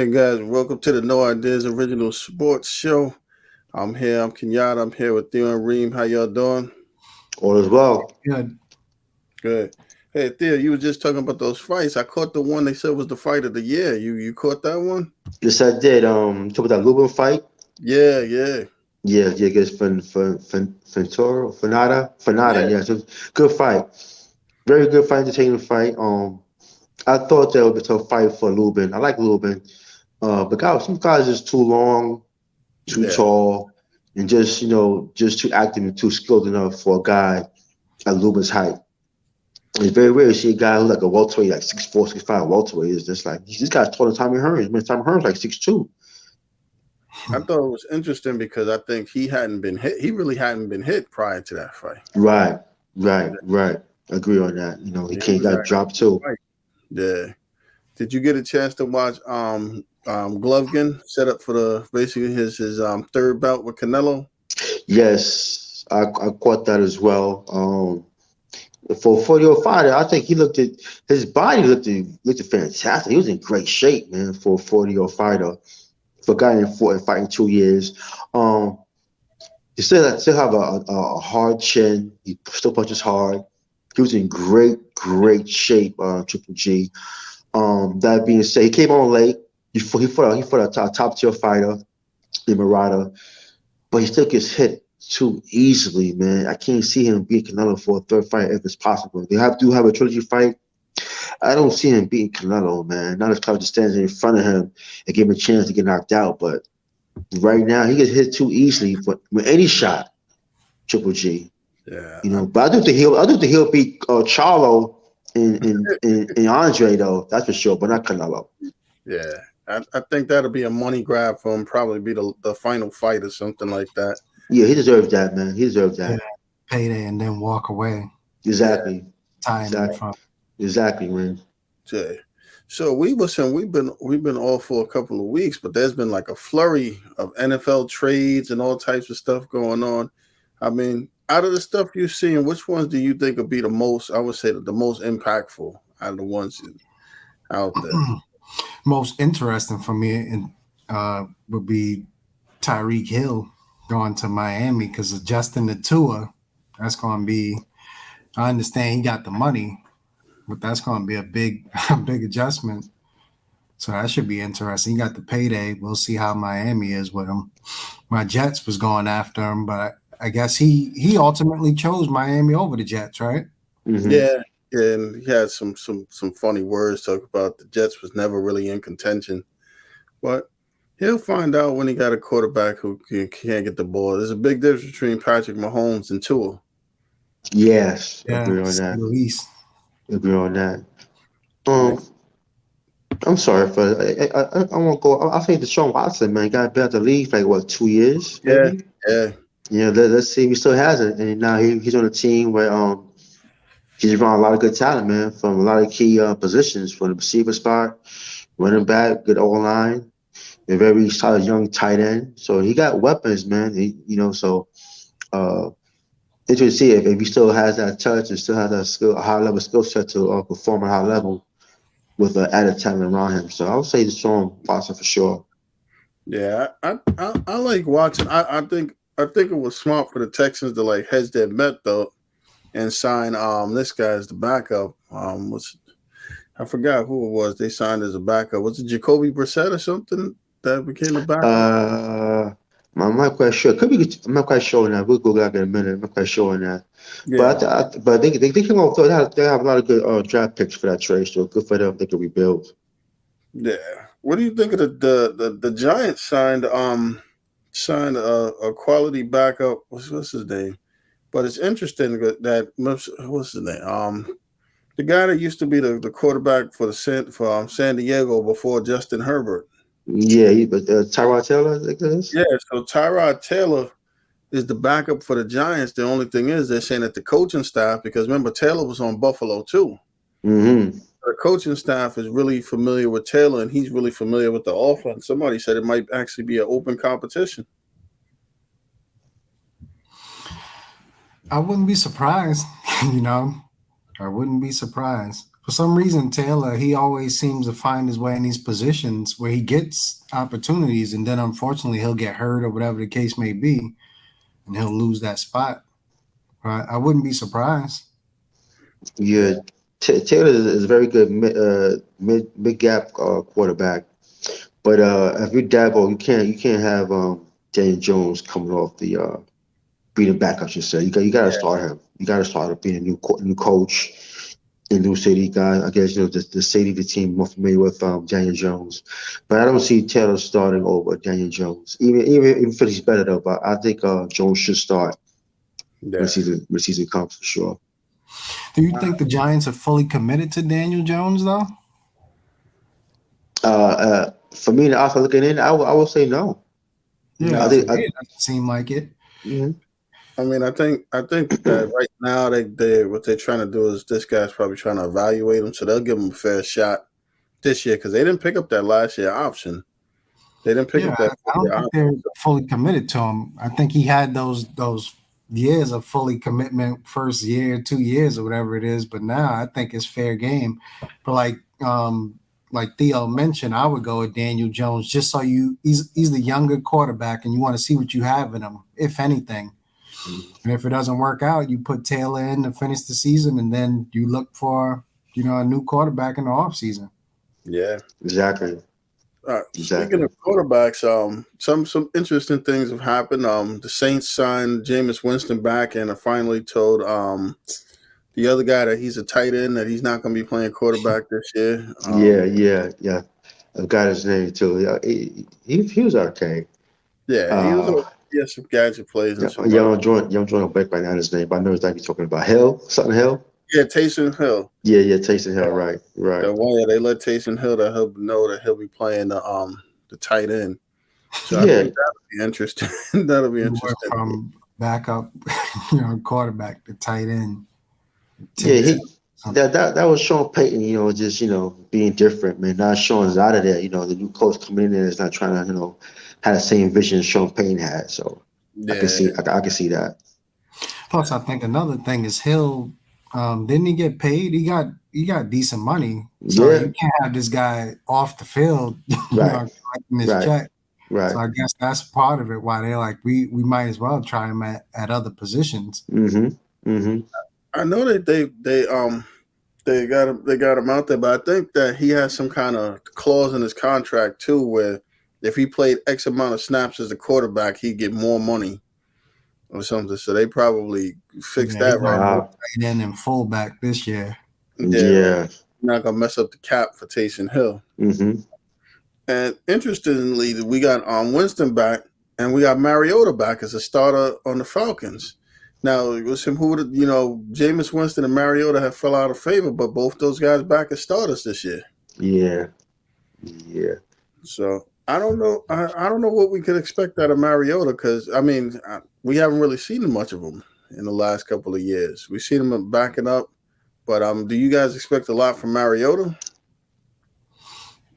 Hey guys, welcome to the No Ideas Original Sports Show. I'm here. I'm Kenyatta. I'm here with Theo and Reem. How y'all doing? All as well. Good. Good. Hey Theo, you were just talking about those fights. I caught the one they said was the fight of the year. You caught that one? Yes, I did. Talk about that Lubin fight. Yeah, yeah, Yeah, against Fentoro, Fanata. yeah. Yeah, so good fight. Very good fight, entertaining fight. I thought that would be a tough fight for Lubin. I like Lubin, but guys, some guys are just too long, too Yeah. tall, and just too active and too skilled enough for a guy at Lubin's height. It's very rare to see a guy who's like a welterweight, like 6'4", 6'5", welterweight. Is just like this guy's taller than Tommy Hearns. Man, Tommy Hearns like 6'2". I thought it was interesting because I think he hadn't been hit. He really hadn't been hit prior to that fight. Right, right. Agree on that. He Yeah, he can't was got actually dropped too. right. Yeah. Did you get a chance to watch Golovkin set up for the basically his third bout with Canelo? Yes, I caught that as well. For a 40-year-old fighter, I think he looked at his body looked fantastic. He was in great shape, man, for a 40-year-old fighter. For a guy in fought and fighting 2 years. Um, he still have a hard chin. He still punches hard. He was in great shape, Triple G. That being said, he came on late. He fought a top tier fighter in Murata, but he still gets hit too easily, man. I can't see him beat Canelo for a third fight if it's possible. They do have a trilogy fight. I don't see him beating Canelo, man. Not if Canelo just stands in front of him and give him a chance to get knocked out. But right now, he gets hit too easily with any shot, Triple G. Yeah, But I do think he'll beat Charlo and Andre though. That's for sure, but not Canelo. yeah. I think that'll be a money grab for him. Probably be the final fight or something like that. Yeah, he deserves that, man. He deserves Yeah. that. Payday and then walk away, Yeah, Exactly. tying in Exactly. front. Exactly, man. yeah. So we've been off for a couple of weeks, but there's been like a flurry of NFL trades and all types of stuff going on. I mean, out of the stuff you've seen, which ones do you think will be the most? I would say the most impactful out of the ones out there. Most interesting for me would be Tyreek Hill going to Miami because adjusting the tour, that's going to be. I understand he got the money, but that's going to be a big, a big adjustment. So that should be interesting. He got the payday. We'll see how Miami is with him. My Jets was going after him, but I guess he ultimately chose Miami over the Jets, right? Hmm. Yeah, and he had some funny words talk about the Jets was never really in contention, but he'll find out when he got a quarterback who can't get the ball. There's a big difference between Patrick Mahomes and Tua. Yes, Yeah, agree to on say that. the least. Agree on that. Yeah, Um, I'm sorry for I won't go. I think Deshaun Watson, man, got been out the league for like what 2 years, yeah, maybe. yeah. Yeah, let's see if he still has it. And now he's on a team where he's around a lot of good talent, man, from a lot of key positions, from the receiver spot, running back, good O line, a very solid young tight end. So he got weapons, man. Uh, interesting to see if he still has that touch and still has that a high level skill set to perform at a high level with added talent around him. So I would say Deshaun Watson for sure. Yeah, I like watching. I think it was smart for the Texans to like hedge their bet though and sign this guy as the backup. What's I forgot who it was they signed as a backup. Was it Jacoby Brissett or something that became the backup? Uh, I'm not quite sure. Could be. I'm not quite sure on that. We'll go back in a minute. I'm not quite sure on that. Yeah, But but they can go. They have a lot of good draft picks for that trade. So good for them. They can rebuild. yeah. What do you think of the Giants signed a quality backup? What's his name? But it's interesting that what's his name? The guy that used to be the quarterback for San Diego before Justin Herbert. Yeah, but Tyrod Taylor, I think it is. Yeah, so Tyrod Taylor is the backup for the Giants. The only thing is they're saying that the coaching staff, because remember Taylor was on Buffalo too. Mm-hmm. The coaching staff is really familiar with Taylor, and he's really familiar with the offense. Somebody said it might actually be an open competition. I wouldn't be surprised, you know. I wouldn't be surprised for For some reason, Taylor, he always seems to find his way in these positions where he gets opportunities, and then unfortunately he'll get hurt or whatever the case may be, and he'll lose that spot. I wouldn't be surprised. Yeah, Taylor is a very good mid gap quarterback. But if you're Dabo, you can't have Daniel Jones coming off the being a backup. I should say you got to start him. You got to start him being a new coach in new city guy. I guess the city, the team more familiar with Daniel Jones, but I don't see Taylor starting over Daniel Jones. Even if he's better though, but I think Jones should start Yeah. when season comes for sure. Do you think the Giants are fully committed to Daniel Jones, though? For me, the outside looking in, I will say no. Yeah, I No. to think me, it doesn't seem like it. mhm. I mean, I think that right now they what they're trying to do is this guy's probably trying to evaluate him, so they'll give him a fair shot this year because they didn't pick up that last year option. They didn't pick Yeah, up that I don't year think option. they're fully committed to him. I think he had those years of fully commitment, first year, 2 years, or whatever it is. But now I think it's fair game. But like Theo mentioned, I would go with Daniel Jones just so he's the younger quarterback, and you want to see what you have in him, if anything. And if it doesn't work out, you put Taylor in to finish the season, and then you look for a new quarterback in the offseason. Yeah. Exactly. Speaking of quarterbacks, some interesting things have happened. The Saints signed Jameis Winston back and have finally told the other guy that he's a tight end that he's not going to be playing quarterback this year. Yeah. I've got his name too. Yeah, he was okay. Yeah, he was. Uh, He had some gadget plays and yeah, some. young joint a break right now his name, but I know it's like you're talking about Hill, something Hill. Yeah, Taysom Hill. Yeah, Taysom Hill, right. The one they let Taysom Hill to help know that he'll be playing the tight end. So I Yeah, think that'll be interesting. That'll be He went interesting. from backup, quarterback to tight end. yeah, 10 he that was Sean Payton, just being different, man. Now Sean's out of there, the new coach coming in there is not trying to, have the same vision Sean Payton had. So I can Yeah, see I can see that. Plus, I think another thing is Hill. Didn't he get paid? He got decent money, so Yeah, you can't have this guy off the field, right, collecting his right, check. right. So I guess that's part of it. Why they're like, we might as well try him at other positions. Mm-hmm. Mm-hmm. I know that they got him out there, but I think that he has some kind of clause in his contract too, where if he played X amount of snaps as a quarterback, he'd get more money or something. So they probably fixed Yeah, he's that right going to be now. Wow. tight end and fullback this year. Yeah, right. Yeah. Not gonna mess up the cap for Taysom Hill. Mm-hmm. And interestingly, we got Winston back, and we got Mariota back as a starter on the Falcons. Now, it was him who would Jameis Winston and Mariota have fell out of favor, but both those guys back as starters this year. Yeah. Yeah. So I don't know. I don't know what we could expect out of Mariota because I mean we haven't really seen much of him in the last couple of years. We've seen him backing up, but do you guys expect a lot from Mariota?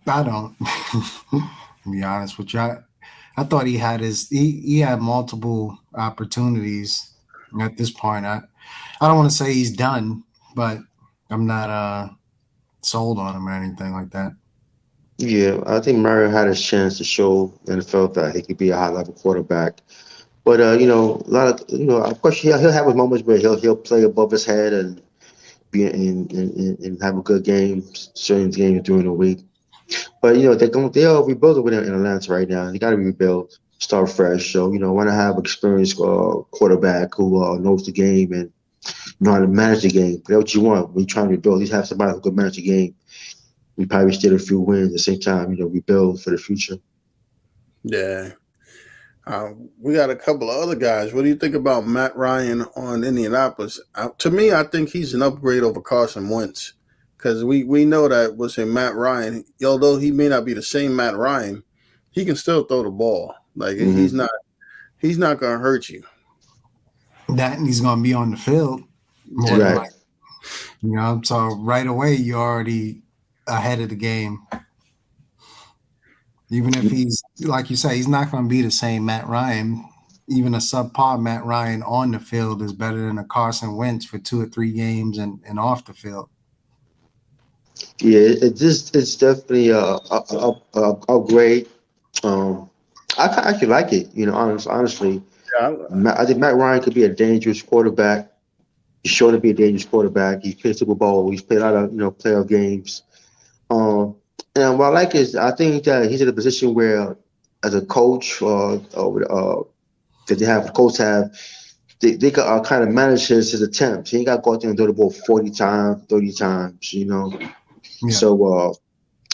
I don't. To be honest with you, I thought he had multiple opportunities at this point. I don't want to say he's done, but I'm not sold on him or anything like that. Yeah. I think Mario had his chance to show NFL that he could be a high level quarterback. But a lot of of course he'll have his moments where he'll play above his head and be and have a good game, certain games during the week. But they're rebuilding with him in Atlanta right now. They got to rebuild, start fresh. So want to have experienced quarterback who knows the game and know how to manage the game. That's what you want when you're trying to rebuild. You have somebody who can manage the game. We probably still a few wins at the same time. Rebuild for the future. Yeah. We got a couple of other guys. What do you think about Matt Ryan on Indianapolis? To me, I think he's an upgrade over Carson Wentz because we know that Matt Ryan, although he may not be the same Matt Ryan, he can still throw the ball. Like Hmm. he's not going to hurt you. That and he's going to be on the field more than Right. likely. So right away you're already ahead of the game. Even if he's like you say, he's not going to be the same Matt Ryan. Even a subpar Matt Ryan on the field is better than a Carson Wentz for 2 or 3 games and off the field. Yeah, it's definitely a upgrade. Um, actually like it. Honestly, Yeah, I think Matt Ryan could be a dangerous quarterback. He's shown to be a dangerous quarterback. He's played Super Bowl. He's played a lot of playoff games. Um, and what I like is I think that he's in a position where, as a coach, that they have coach have, they can kind of manage his attempts. He ain't got to go out there and throw the ball 40 times, 30 times. Yeah. So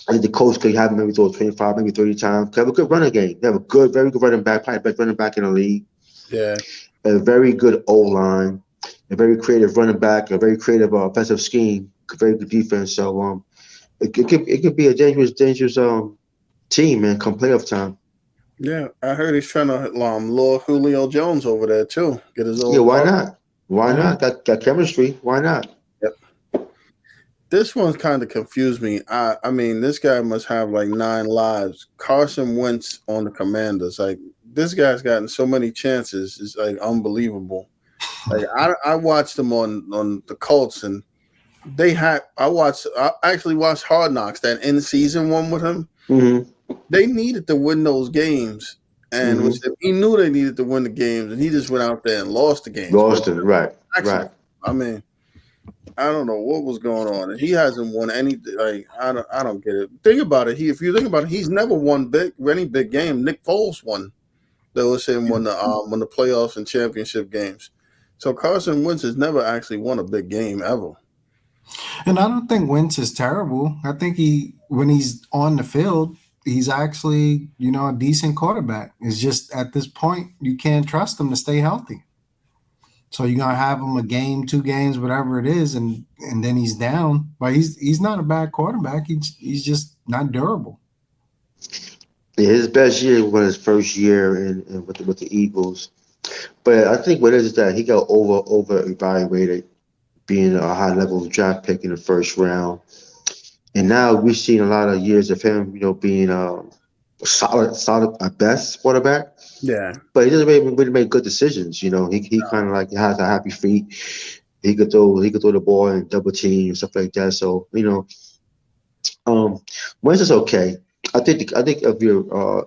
I think the coach could have him maybe throw 25, maybe 30 times. Could have a good running game. They have a very good running back, probably the best running back in the league. yeah, A very good O line, a very creative running back, a very creative offensive scheme, very good defense. So it could be a dangerous team, man, come playoff time. yeah. I heard he's trying to lure Julio Jones over there too. Get his Yeah, old why car. not? Why Yeah. not? Got chemistry. Why not? Yep. This one's kind of confused me. I mean, this guy must have like 9 lives. Carson Wentz on the Commanders. Like this guy's gotten so many chances. It's like unbelievable. Like I watched him on the Colts and they had I actually watched Hard Knocks, that in season one with him. Mm-hmm. They needed to win those games, and Mm-hmm. which he knew they needed to win the games, and he just went out there and lost the games. But Boston, right, right. accident. I mean, I don't know what was going on. He hasn't won any. Like I don't get it. Think about it. If you think about it, he's never won any big game. Nick Foles won. They was saying won the playoffs and championship games. So Carson Wentz has never actually won a big game ever. And I don't think Wentz is terrible. I think when he's on the field, he's actually, a decent quarterback. It's just at this point, you can't trust him to stay healthy. So you're gonna have him a game, 2 games, whatever it is, and then he's down. But he's not a bad quarterback. He's just not durable. Yeah, his best year was his first year in with the Eagles. But I think what it is that he got over evaluated, being a high level draft pick in the first round. And now we've seen a lot of years of him, being a solid at best quarterback. Yeah. But he doesn't really make good decisions. He kind of like has a happy feet. He could throw the ball and double team and stuff like that. So Wentz is okay. I think if you're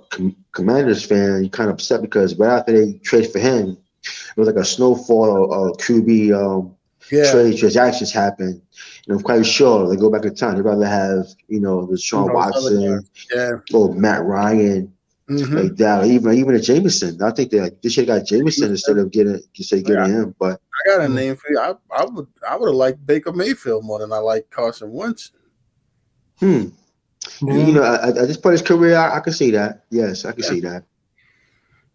Commanders fan, you're kind of upset because right after they traded for him, it was like a snowfall of QB Yeah. trade transactions happen. And I'm quite sure they go back in time. They'd rather have, the Sean Those other Watson guys. Yeah. or Matt Ryan Mm-hmm. like that, or even a Jameson. I think they should have got Jameson instead of getting him. But I got a name for you. I would have liked Baker Mayfield more than I like Carson Wentz. hmm, Yeah. at this point in his career, I can see that. Yes, I can Yeah. see that.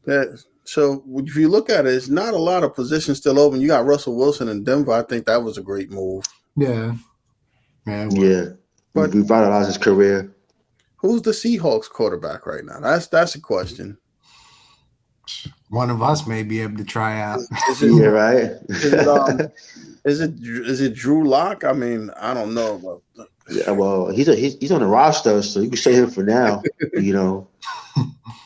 Yeah. So if you look at it, it's not a lot of positions still open. You got Russell Wilson in Denver. I think that was a great move. Yeah. Yeah. It was. Yeah, But revitalized his career. who's the Seahawks quarterback right now? That's a question. One of us may be able to try out. Is it Yeah, right. is it is it Drew Lock? I mean, I don't know. Yeah, well, he's on the roster, so you can say him for now.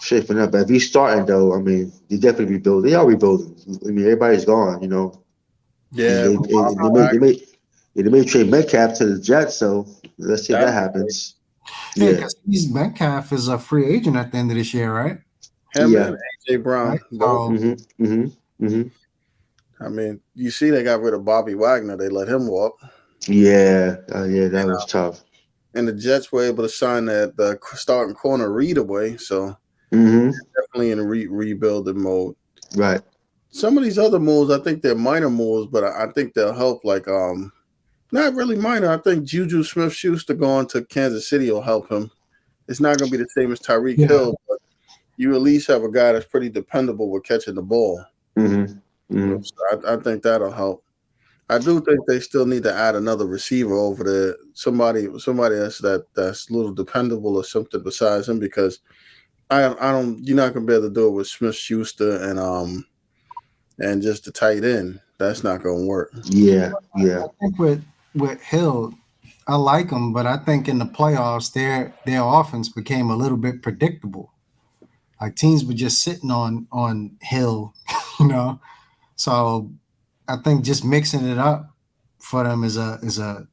Say for now. But if he's starting though, I mean, they definitely rebuild. They are rebuilding. I mean, everybody's gone. And Yeah, they may trade Metcalf to the Jets. So let's see if that that happens. Yeah, Yeah, because Metcalf is a free agent at the end of this year, right? him yeah. and AJ Brown. Right. Both. So Mm-hmm. I mean, you see, they got rid of Bobby Wagner. They let him walk, Yeah, yeah. That was tough. and the Jets were able to sign the starting corner Reed away. So Mm-hmm. definitely in rebuilding mode. Right. Some of these other moves, I think they're minor moves, but I think they'll help. Like not really minor. I think Juju Smith-Schuster going to Kansas City will help him. It's not going to be the same as Tyreek yeah, Hill, but you at least have a guy that's pretty dependable with catching the ball. Mm-hmm. Mm-hmm. So I think that'll help. I do think they still need to add another receiver over there. Somebody that's a little dependable or something besides him, because I don't. You're not gonna be able to do it with Smith Schuster and just the tight end. That's not gonna work. Yeah. I think with Hill, I like him, but I think in the playoffs, their offense became a little bit predictable. Like teams were just sitting on Hill, you know. So I think just mixing it up for them is a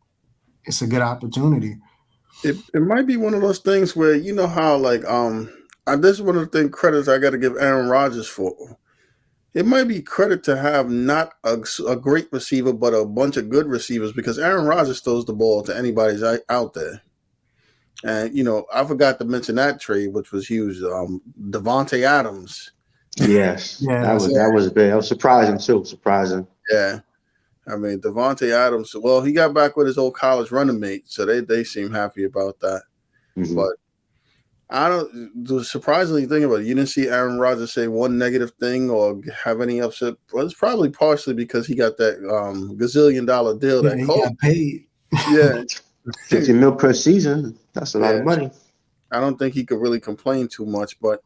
it's a good opportunity. It might be one of those things where you know how like this is one of the thing credits I got to give Aaron Rodgers for. It might be credit to have not a great receiver, but a bunch of good receivers because Aaron Rodgers throws the ball to anybody's out there. And you know, I forgot to mention that trade, which was huge. Devontae Adams. Yes, Yeah, that that's was that was big. That was surprising too. Surprising. Yeah, I mean Devontae Adams. Well, he got back with his old college running mate, so they seem happy about that. Hmm. But I don't. The surprisingly thing about it, you didn't see Aaron Rodgers say one negative thing or have any upset. Well, it's probably partially because he got that gazillion-dollar deal yeah, that he Cole. got paid. Yeah, 50 mil per season. That's a lot yeah. of money. I don't think he could really complain too much, but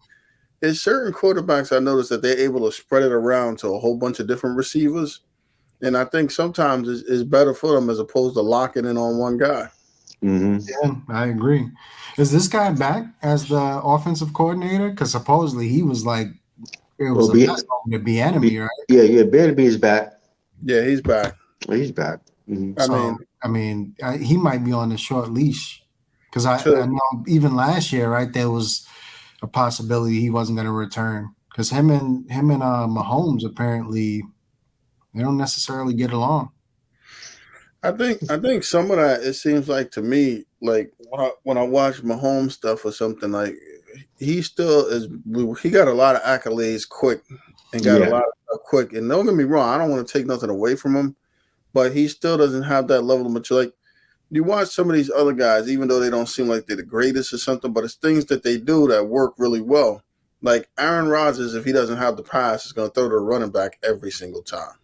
there's certain quarterbacks I noticed that they're able to spread it around to a whole bunch of different receivers, and I think sometimes it's better for them as opposed to locking in on one guy. Hmm. Yeah, I agree. Is this guy back as the offensive coordinator? Because supposedly he was like it Well, was a mess over the enemy, right? yeah, Ben B is back. Yeah, he's back. Well, he's back. Hmm. I mean, So I mean, he might be on a short leash because I to know even last year, right? There was a possibility he wasn't going to return because him and Mahomes apparently they don't necessarily get along. I think some of that it seems like to me like when I watch Mahomes stuff or something like he still is he got a lot of accolades quick and got a Yeah. lot of stuff quick and don't get me wrong I don't want to take nothing away from him but he still doesn't have that level of maturity. Like you watch some of these other guys even though they don't seem like they're the greatest or something but it's things that they do that work really well. Like Aaron Rodgers if he doesn't have the pass is going to throw to the running back every single time.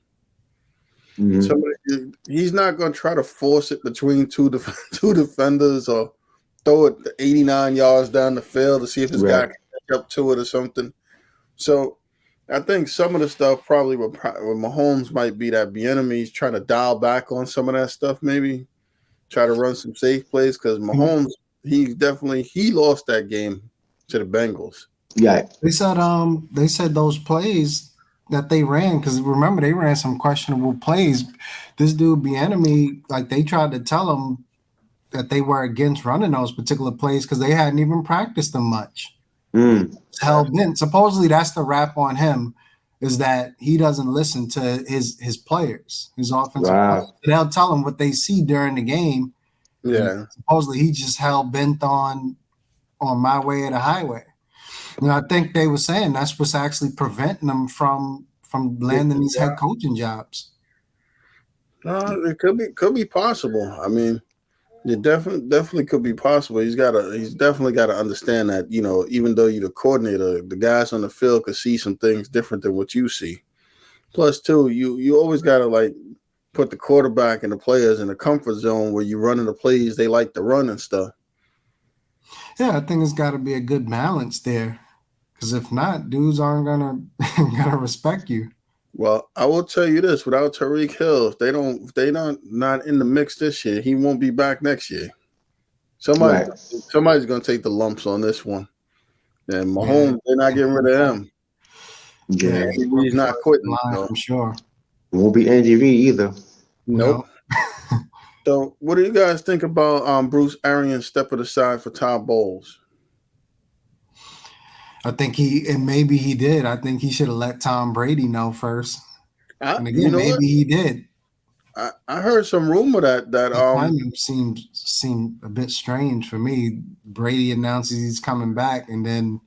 Hmm. Somebody, he's not going to try to force it between two defenders or throw it 89 yards down the field to see if his guy Right. can catch up to it or something. So I think some of the stuff probably with Mahomes might be that the enemy's trying to dial back on some of that stuff, maybe try to run some safe plays because Mahomes, he lost that game to the Bengals. Yeah. They said those plays that they ran because remember they ran some questionable plays. This dude enemy like they tried to tell him that they were against running those particular plays because they hadn't even practiced them much. Mm. Hell bent. Supposedly that's the rap on him is that he doesn't listen to his players, his offensive players. Wow. They'll tell him what they see during the game, and Yeah, supposedly he just hell bent on my way or the highway. And I think they were saying that's what's actually preventing them from landing these head coaching jobs. no, it could be possible. I mean, it definitely could be possible. He's definitely got to understand that even though you're the coordinator, the guys on the field could see some things different than what you see. Plus, too, you always got to like put the quarterback and the players in a comfort zone where you're running the plays they like to run and stuff. Yeah, I think it's got to be a good balance there, because if not, dudes aren't gonna respect you. Well, I will tell you this: without Tariq Hill, if they not in the mix this year, he won't be back next year. Somebody's Right. somebody's going to take the lumps on this one. And Yeah, Mahomes, they're not getting rid of him. yeah, Yeah. Andy he'll Reid's be not first in quitting. line, So I'm sure. Won't be Andy Reid either. nope. No, So what do you guys think about Bruce Arians stepping aside for Todd Bowles? I think maybe he did. I think he should have let Tom Brady know first. And You again, know what? maybe he did. I heard some rumor that The timing seemed a bit strange for me. Brady announces he's coming back, and then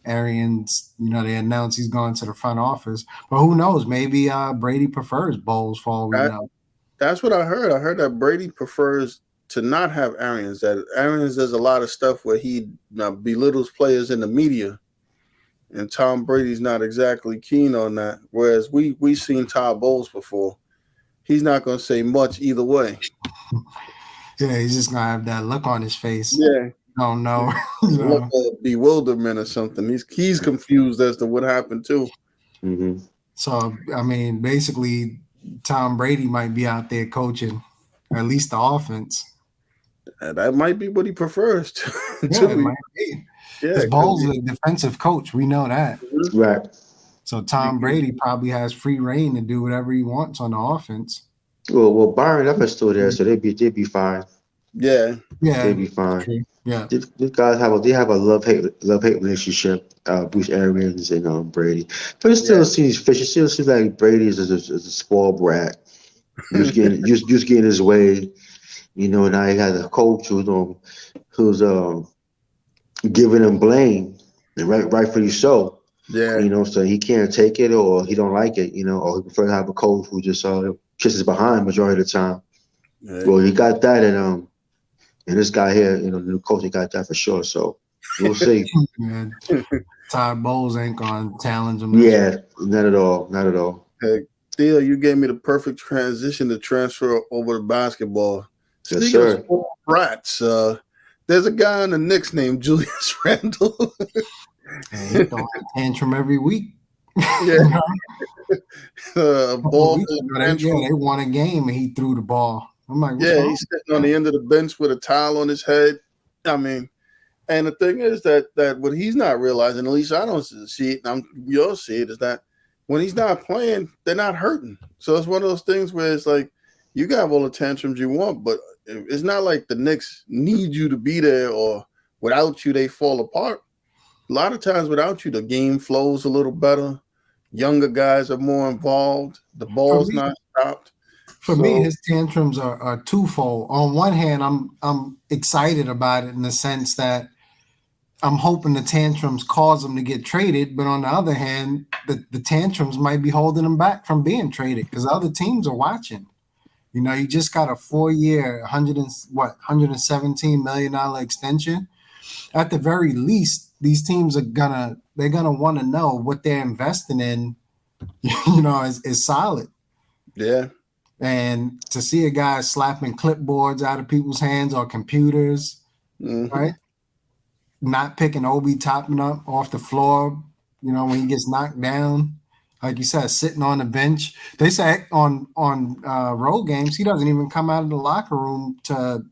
Arians, they announce he's going to the front office. But who knows? Maybe Brady prefers Bowles for all we that know. that's what I heard. I heard that Brady prefers to not have Arians. That Arians does a lot of stuff where he belittles players in the media, and Tom Brady's not exactly keen on that. Whereas we seen Todd Bowles before. He's not going to say much either way. Yeah, he's just gonna have that look on his face. Yeah, Oh no, look at bewilderment or something. He's confused as to what happened too. Hmm. So I mean, basically, Tom Brady might be out there coaching at least the offense. And that might be what he prefers to. Yeah, it might be. Yeah, Because it could Bowles be. is a defensive coach. We know that. Right. So Tom Brady probably has free reign to do whatever he wants on the offense. Well, Byron Left's still there, so they'd be fine. Yeah, Yeah, They'll be fine. true. Yeah. These guys have a love hate relationship. Bruce Arians and Brady, but it yeah, still seems fishy. It still seems like Brady is a spoiled brat. Just getting his way. Now he has a coach who's giving him blame, and rightfully so. yeah. So he can't take it or he don't like it. Or he prefer to have a coach who just kisses behind majority of the time. Yeah. Well, he got that, and this guy here, the new coach, he got that for sure. So we'll see. Yeah. Todd Bowles ain't gonna challenge him this. Yeah, not at all, not at all. Hey, Theo, you gave me the perfect transition to transfer over to basketball. Yes, Speaking of sir. spoiled brats, there's a guy on the Knicks named Julius Randle. And he throwing a tantrum every week. Yeah, a Couple of ball weeks full of ago, tantrum. they won a game and he threw the ball. I'm like, what's Yeah, wrong? he's sitting on the end of the bench with a towel on his head. I mean, and the thing is that what he's not realizing, at least I don't see it, and you'll see it, is that when he's not playing, they're not hurting. So it's one of those things where it's like you got all the tantrums you want, but it's not like the Knicks need you to be there, or without you they fall apart. A lot of times without you, the game flows a little better. Younger guys are more involved. The For ball's me, not stopped. for me, So his tantrums are twofold. On one hand, I'm excited about it in the sense that I'm hoping the tantrums cause him to get traded, but on the other hand, the tantrums might be holding him back from being traded because other teams are watching. You just got a 4-year, 117 million dollar extension. At the very least, these teams they're gonna want to know what they're investing in. Is solid. yeah, And to see a guy slapping clipboards out of people's hands or computers, hmm right? Not picking Obi Toppin up off the floor, when he gets knocked down. Like you said, sitting on the bench. They say on road games, he doesn't even come out of the locker room to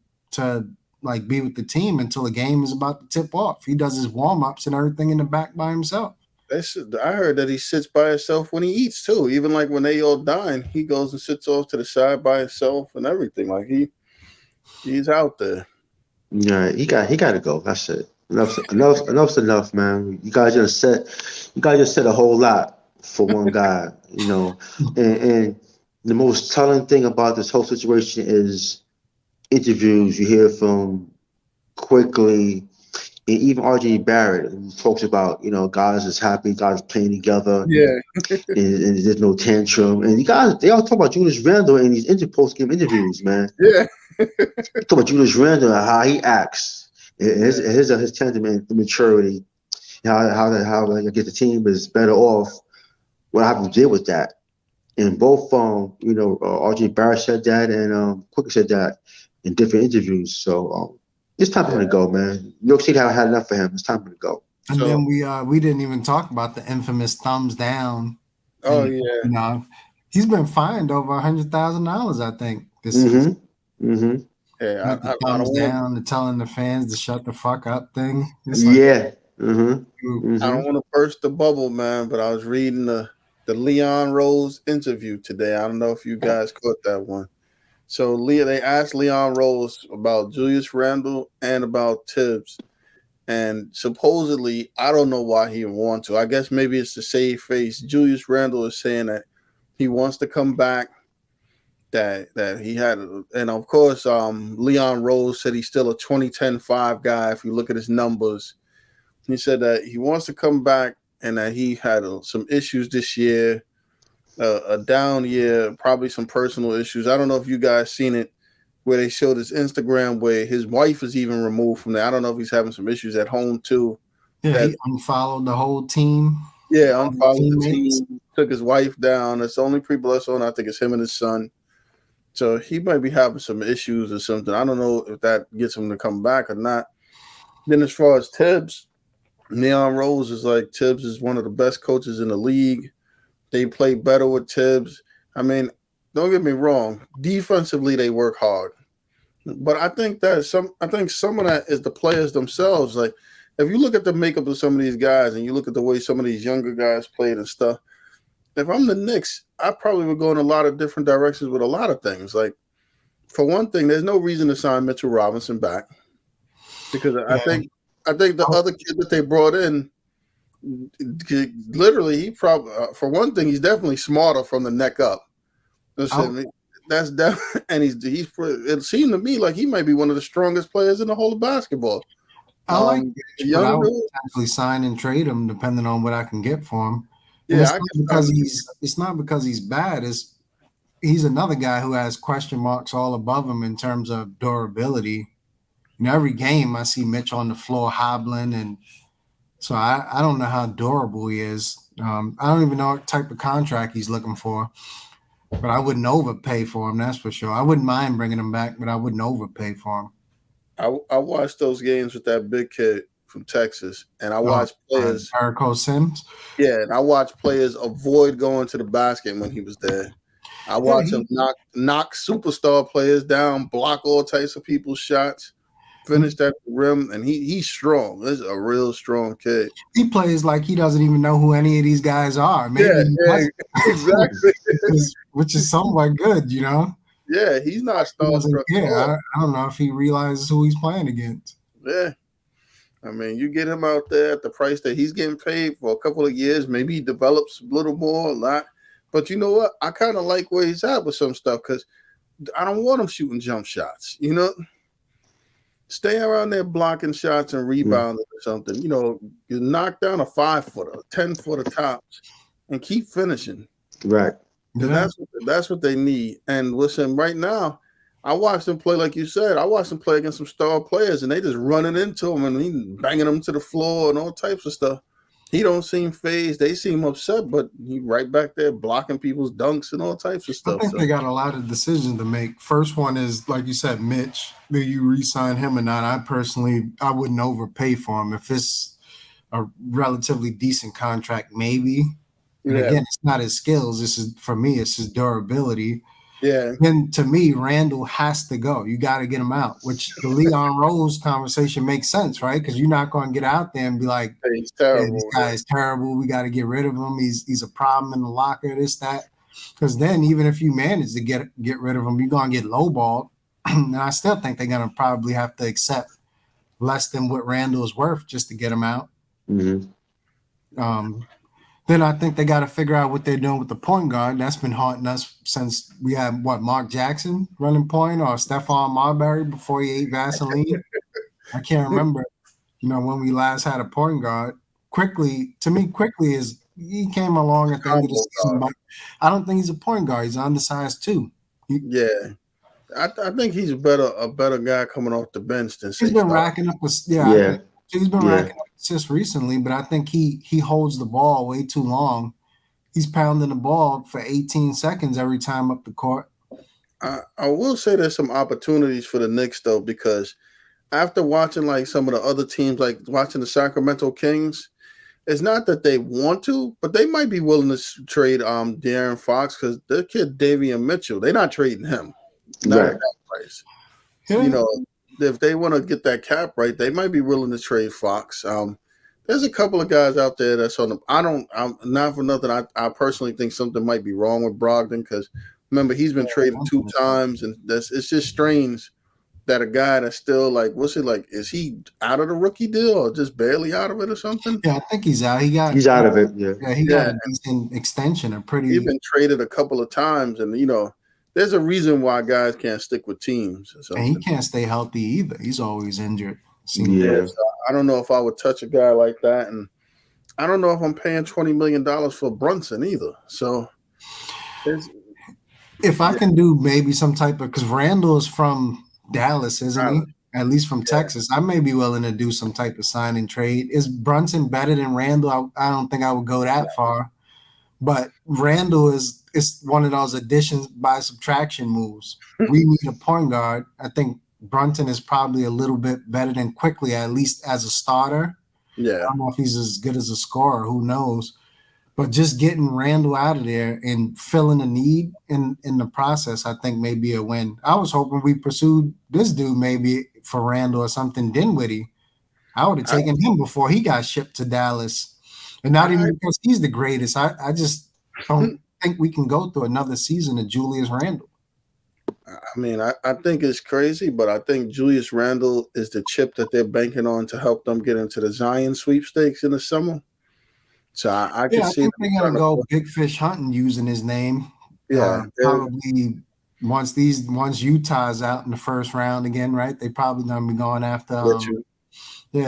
like be with the team until the game is about to tip off. He does his warm ups and everything in the back by himself. I heard that he sits by himself when he eats too. Even like when they all dine, he goes and sits off to the side by himself and everything. Like he's out there. Yeah, he got to go. That's it. Enough's enough, man. You guys just said a whole lot for one guy, and the most telling thing about this whole situation is interviews you hear from Quickly and even RJ Barrett, who talks about, guys is happy, guys playing together, Yeah, and there's no tantrum. And you guys, they all talk about Julius Randle in these post game interviews, man. yeah, Talk about Julius Randle and how he acts, and yeah. his temperament, immaturity, how I guess the team is better off. What happened to deal with that? And both, RJ Barrett said that, and Quicker said that in different interviews. So it's time for him Yeah. to go, man. New York City have had enough for him. It's time for him to go. And So, then we didn't even talk about the infamous thumbs down. oh And yeah, he's been fined over $100,000, I think, this season. Mm-hmm. Mm-hmm. yeah. With the I thumbs don't want down, the telling the fans to shut the fuck up thing. It's like, Yeah. Mm-hmm. dude, I Mm-hmm. don't want to burst the bubble, man. But I was reading the Leon Rose interview today. I don't know if you guys caught that one. So they asked Leon Rose about Julius Randle and about Tibbs. And supposedly, I don't know why he would want to. I guess maybe it's to save face. Julius Randle is saying that he wants to come back. That he had, and of course, Leon Rose said he's still a 2010-5 guy. If you look at his numbers, he said that he wants to come back and that he had some issues this year, a down year, probably some personal issues. I don't know if you guys seen it where they showed his Instagram where his wife is even removed from there. I don't know if he's having some issues at home too. yeah, That he unfollowed the whole team, yeah, all the unfollowed the teammates. team, took his wife down. That's the only people that's on. I think it's him and his son. So he might be having some issues or something. I don't know if that gets him to come back or not. Then as far as Tibbs, Neon Rose is like Tibbs is one of the best coaches in the league. They play better with Tibbs. I mean, don't get me wrong. Defensively, they work hard. But I think some of that is the players themselves. Like if you look at the makeup of some of these guys and you look at the way some of these younger guys played and stuff, if I'm the Knicks, I probably would go in a lot of different directions with a lot of things. Like for one thing, there's no reason to sign Mitchell Robinson back because I think the other kid that they brought in, literally, he probably for one thing, he's definitely smarter from the neck up. Listen, that's definitely, and he's. It seemed to me like he might be one of the strongest players in the whole of basketball. I like Mitch, but I young would dude. potentially sign and trade him depending on what I can get for him. And Yeah, it's not because he's bad. He's another guy who has question marks all above him in terms of durability. Every game I see Mitch on the floor hobbling, and so I don't know how durable he is. I don't even know what type of contract he's looking for, but I wouldn't overpay for him. That's for sure. I wouldn't mind bringing him back, but I wouldn't overpay for him. I watched those games with that big kid from Texas, and I watched players. Jericho Sims. Yeah, and I watched players avoid going to the basket when he was there. I watched him knock superstar players down, block all types of people's shots, finish at the rim, and he's strong. This is a real strong kid. He plays like he doesn't even know who any of these guys are. Maybe exactly. which is somewhat good, Yeah, he's not starstruck. Yeah, I don't know if he realizes who he's playing against. Yeah. I mean, you get him out there at the price that he's getting paid for a couple of years. Maybe he develops a little more, a lot. But you know what? I kind of like where he's at with some stuff because I don't want him shooting jump shots. Stay around there blocking shots and rebounding or something. You knock down a 5-footer, 10-footer tops, and keep finishing. Right. Yeah. That's what they need. And listen, right now, I watched him play like you said. I watched him play against some star players, and they just running into him and he banging them to the floor and all types of stuff. He don't seem phased. They seem upset, but he right back there blocking people's dunks and all types of stuff. I think they got a lot of decisions to make. First one is, like you said, Mitch. Do you re-sign him or not? I wouldn't overpay for him. If it's a relatively decent contract, maybe. And again, it's not his skills. For me, it's his durability. Yeah. And to me, Randall has to go. You got to get him out, which the Leon Rose conversation makes sense, right? Because you're not going to get out there and be like, he's terrible. This guy is terrible. We got to get rid of him. He's a problem in the locker, this, that. Because then even if you manage to get rid of him, you're going to get lowballed. And I still think they're going to probably have to accept less than what Randall is worth just to get him out. Mm-hmm. Then I think they got to figure out what they're doing with the point guard. That's been haunting us since we had, Mark Jackson running point or Stephon Marbury before he ate Vaseline. I can't remember, when we last had a point guard. Quickly is he came along at the end of the season, but I don't think he's a point guard. He's undersized too. I think he's a better guy coming off the bench than he's been racking up with he's been racking up assists recently, but I think he holds the ball way too long. He's pounding the ball for 18 seconds every time up the court. I will say there's some opportunities for the Knicks though, because after watching like some of the other teams, like watching the Sacramento Kings, it's not that they want to, but they might be willing to trade De'Aaron Fox because their kid Davion Mitchell, they're not trading him. Not at that price. Yeah. If they want to get that cap right, they might be willing to trade Fox. There's a couple of guys out there that's on them. I'm not for nothing. I personally think something might be wrong with Brogdon because remember he's been traded 2 times, and it's just strange that a guy that's still like, what's it like? Is he out of the rookie deal or just barely out of it or something? Yeah, I think he's out. He's out of it. Yeah, he got a decent extension. He's been traded a couple of times, and there's a reason why guys can't stick with teams. And he can't stay healthy either. He's always injured. So I don't know if I would touch a guy like that, and I don't know if I'm paying $20 million for Brunson either. So, if I can do maybe some type of, because Randall is from Dallas, isn't he? At least from Texas, I may be willing to do some type of sign and trade. Is Brunson better than Randall? I don't think I would go that far, but Randall is one of those additions by subtraction moves. We need a point guard. I think Brunson is probably a little bit better than Quickly, at least as a starter. Yeah. I don't know if he's as good as a scorer. Who knows? But just getting Randall out of there and filling a need in the process, I think may be a win. I was hoping we pursued this dude maybe for Randall or something, Dinwiddie. I would have taken him before he got shipped to Dallas. And not even because he's the greatest. I just don't think we can go through another season of Julius Randle. I mean, I think it's crazy, but I think Julius Randle is the chip that they're banking on to help them get into the Zion sweepstakes in the summer. So I can Yeah, I see think them they're gonna trying to go push. big fish hunting using his name. Yeah, Probably once Utah's out in the first round again, right? They probably gonna be going after Mitchell.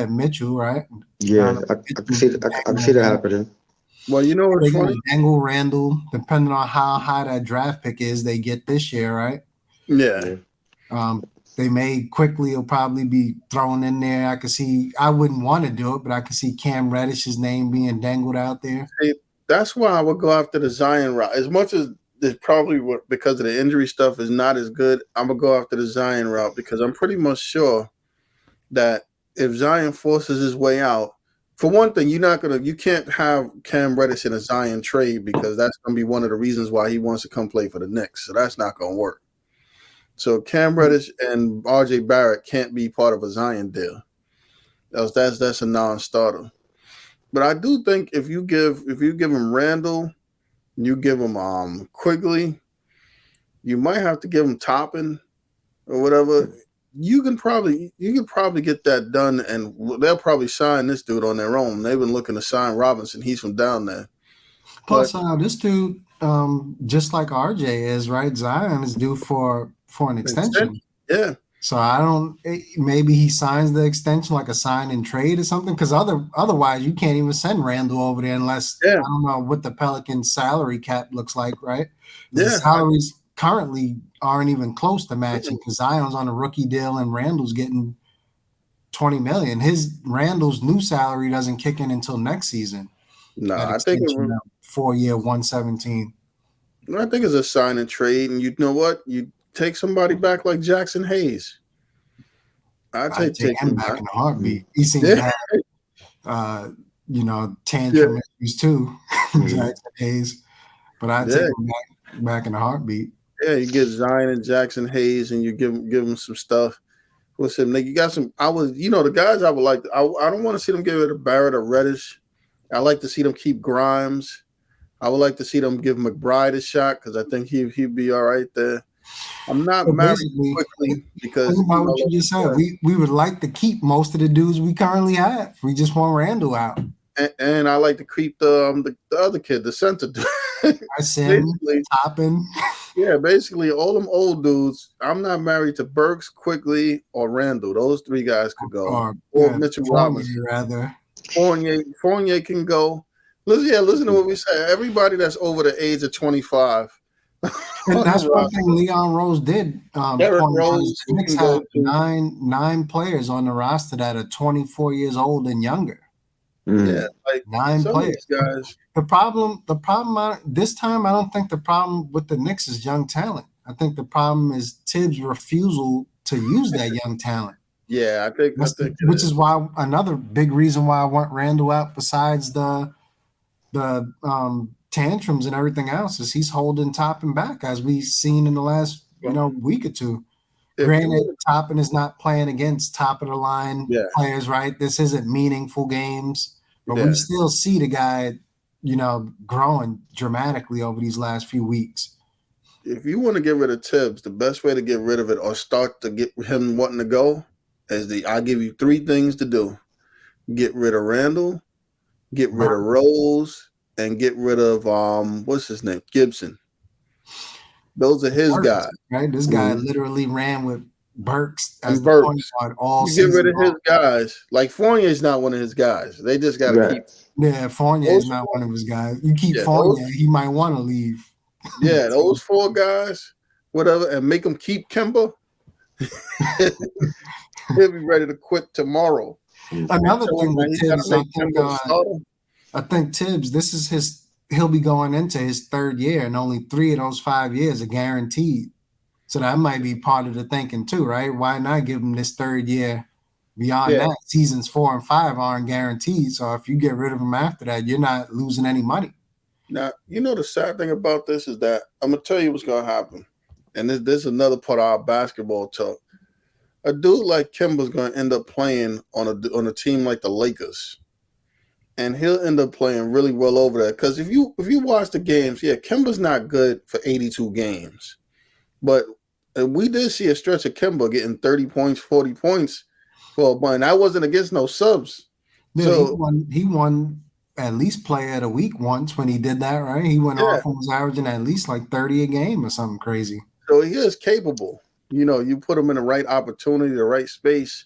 Mitchell, right? Yeah, I can see I can see that happening. Well, you know what's They're gonna funny? dangle Randall, depending on how high that draft pick is they get this year, right? Yeah. Yeah. They may quickly will probably be thrown in there. I could see I wouldn't want to do it, but I could see Cam Reddish's name being dangled out there. See, that's why I would go after the Zion route. As much as it's probably because of the injury stuff is not as good, I'm gonna go after the Zion route because I'm pretty much sure that if Zion forces his way out, for one thing, you can't have Cam Reddish in a Zion trade because that's gonna be one of the reasons why he wants to come play for the Knicks. So that's not gonna work. So Cam Reddish and RJ Barrett can't be part of a Zion deal. That's a non-starter. But I do think if you give him Randall, you give him Quigley, you might have to give him Toppin or whatever. You can probably get that done, and they'll probably sign this dude on their own. They've been looking to sign Robinson. He's from down there, but Plus, this dude, just like RJ is, right? Zion is due for an extension. yeah, So I don't. Maybe he signs the extension like a sign and trade or something. Because otherwise, you can't even send Randall over there unless I yeah, don't know what the Pelicans salary cap looks like, right? 'Cause the yeah. salaries currently aren't even close to matching. Because Zion's on a rookie deal and Randall's getting 20 million. His Randall's new salary doesn't kick in until next season. No, That I think extension, 4-year, 117. it's a sign and trade, and you know what? You take somebody back like Jackson Hayes. I I'd take take him him back back. in a heartbeat. He seems to Yeah, have, uh, yeah, tantrum issues too, Mhm. Jackson Hayes. But I'd take yeah. him back in a heartbeat. Yeah, you get Zion and Jackson Hayes, and you give them some stuff. What's him? Like you got some. The guys I would like. I don't want to see them get rid of Barrett or Reddish. I like to see them keep Grimes. I would like to see them give McBride a shot because I think he'd be all right there. I'm not So married basically, quickly think because about what you just said. We would like to keep most of the dudes we currently have. We just want Randall out. and I like to keep the other kid, the center dude. Sim, basically, Toppin, yeah, basically all them old dudes. I'm not married to Burks, Quickly, or Randall. Those three guys could go, or or Mitchell Robinson. Fournier, rather. Fournier can go. Listen to what we say. Everybody that's over the age of 25 And on the that's one roster. thing Leon Rose did. Derrick Point out is Rose, the he Knicks can have go too. nine players on the roster that are 24 years old and younger. Yeah, Mhm. like 9 some of players. these guys. The problem. This time, I don't think the problem with the Knicks is young talent. I think the problem is Tibbs' refusal to use that young talent. Yeah, I think it Which is. is why another big reason why I want Randall out, besides the tantrums and everything else, is he's holding Toppin back, as we've seen in the last Well, week or two. if you Granted, would, Toppin is not playing against top of the line yeah, players, right? This isn't meaningful games, but we yeah. still see the guy, growing dramatically over these last few weeks. If you want to get rid of Tibbs, the best way to get rid of it or start to get him wanting to go is I'll give you three things to do: get rid of Randall, get rid of Rose, and get rid of what's his name, Gibson. Those are his Burks, guys. right? This guy Mhm. literally ran with Burks as And the point Burks. guard all You get rid season of his long. guys. Like Fournier's not one of his guys. They just got to Right. keep Yeah, Fournier is those. not one of his guys. You keep Yeah, Fournier, he might want to leave. those four guys, whatever, and make them keep Kemba. He'll be ready to quit tomorrow. And Another tell him thing that with he got to Tibbs, make Kemba the starter. I think Tibbs, this is he'll be going into his third year, and only 3 of those 5 years are guaranteed. So that might be part of the thinking too, right? Why not give him this third year? Beyond Yeah. that, seasons 4 and 5 aren't guaranteed. So if you get rid of him after that, you're not losing any money. Now, the sad thing about this is that I'm gonna tell you what's gonna happen, and this is another part of our basketball talk. A dude like Kemba's gonna end up playing on a team like the Lakers, and he'll end up playing really well over there. Because if you watch the games, yeah, Kemba's not good for 82 games, but And we did see a stretch of Kimba getting 30 points, 40 points for a bunch. That wasn't against no subs. Yeah, he So won. He won at least Player of the Week once when he did that. Right, he went yeah, off and was averaging at least like 30 a game or something crazy. so he is capable. You put him in the right opportunity, the right space,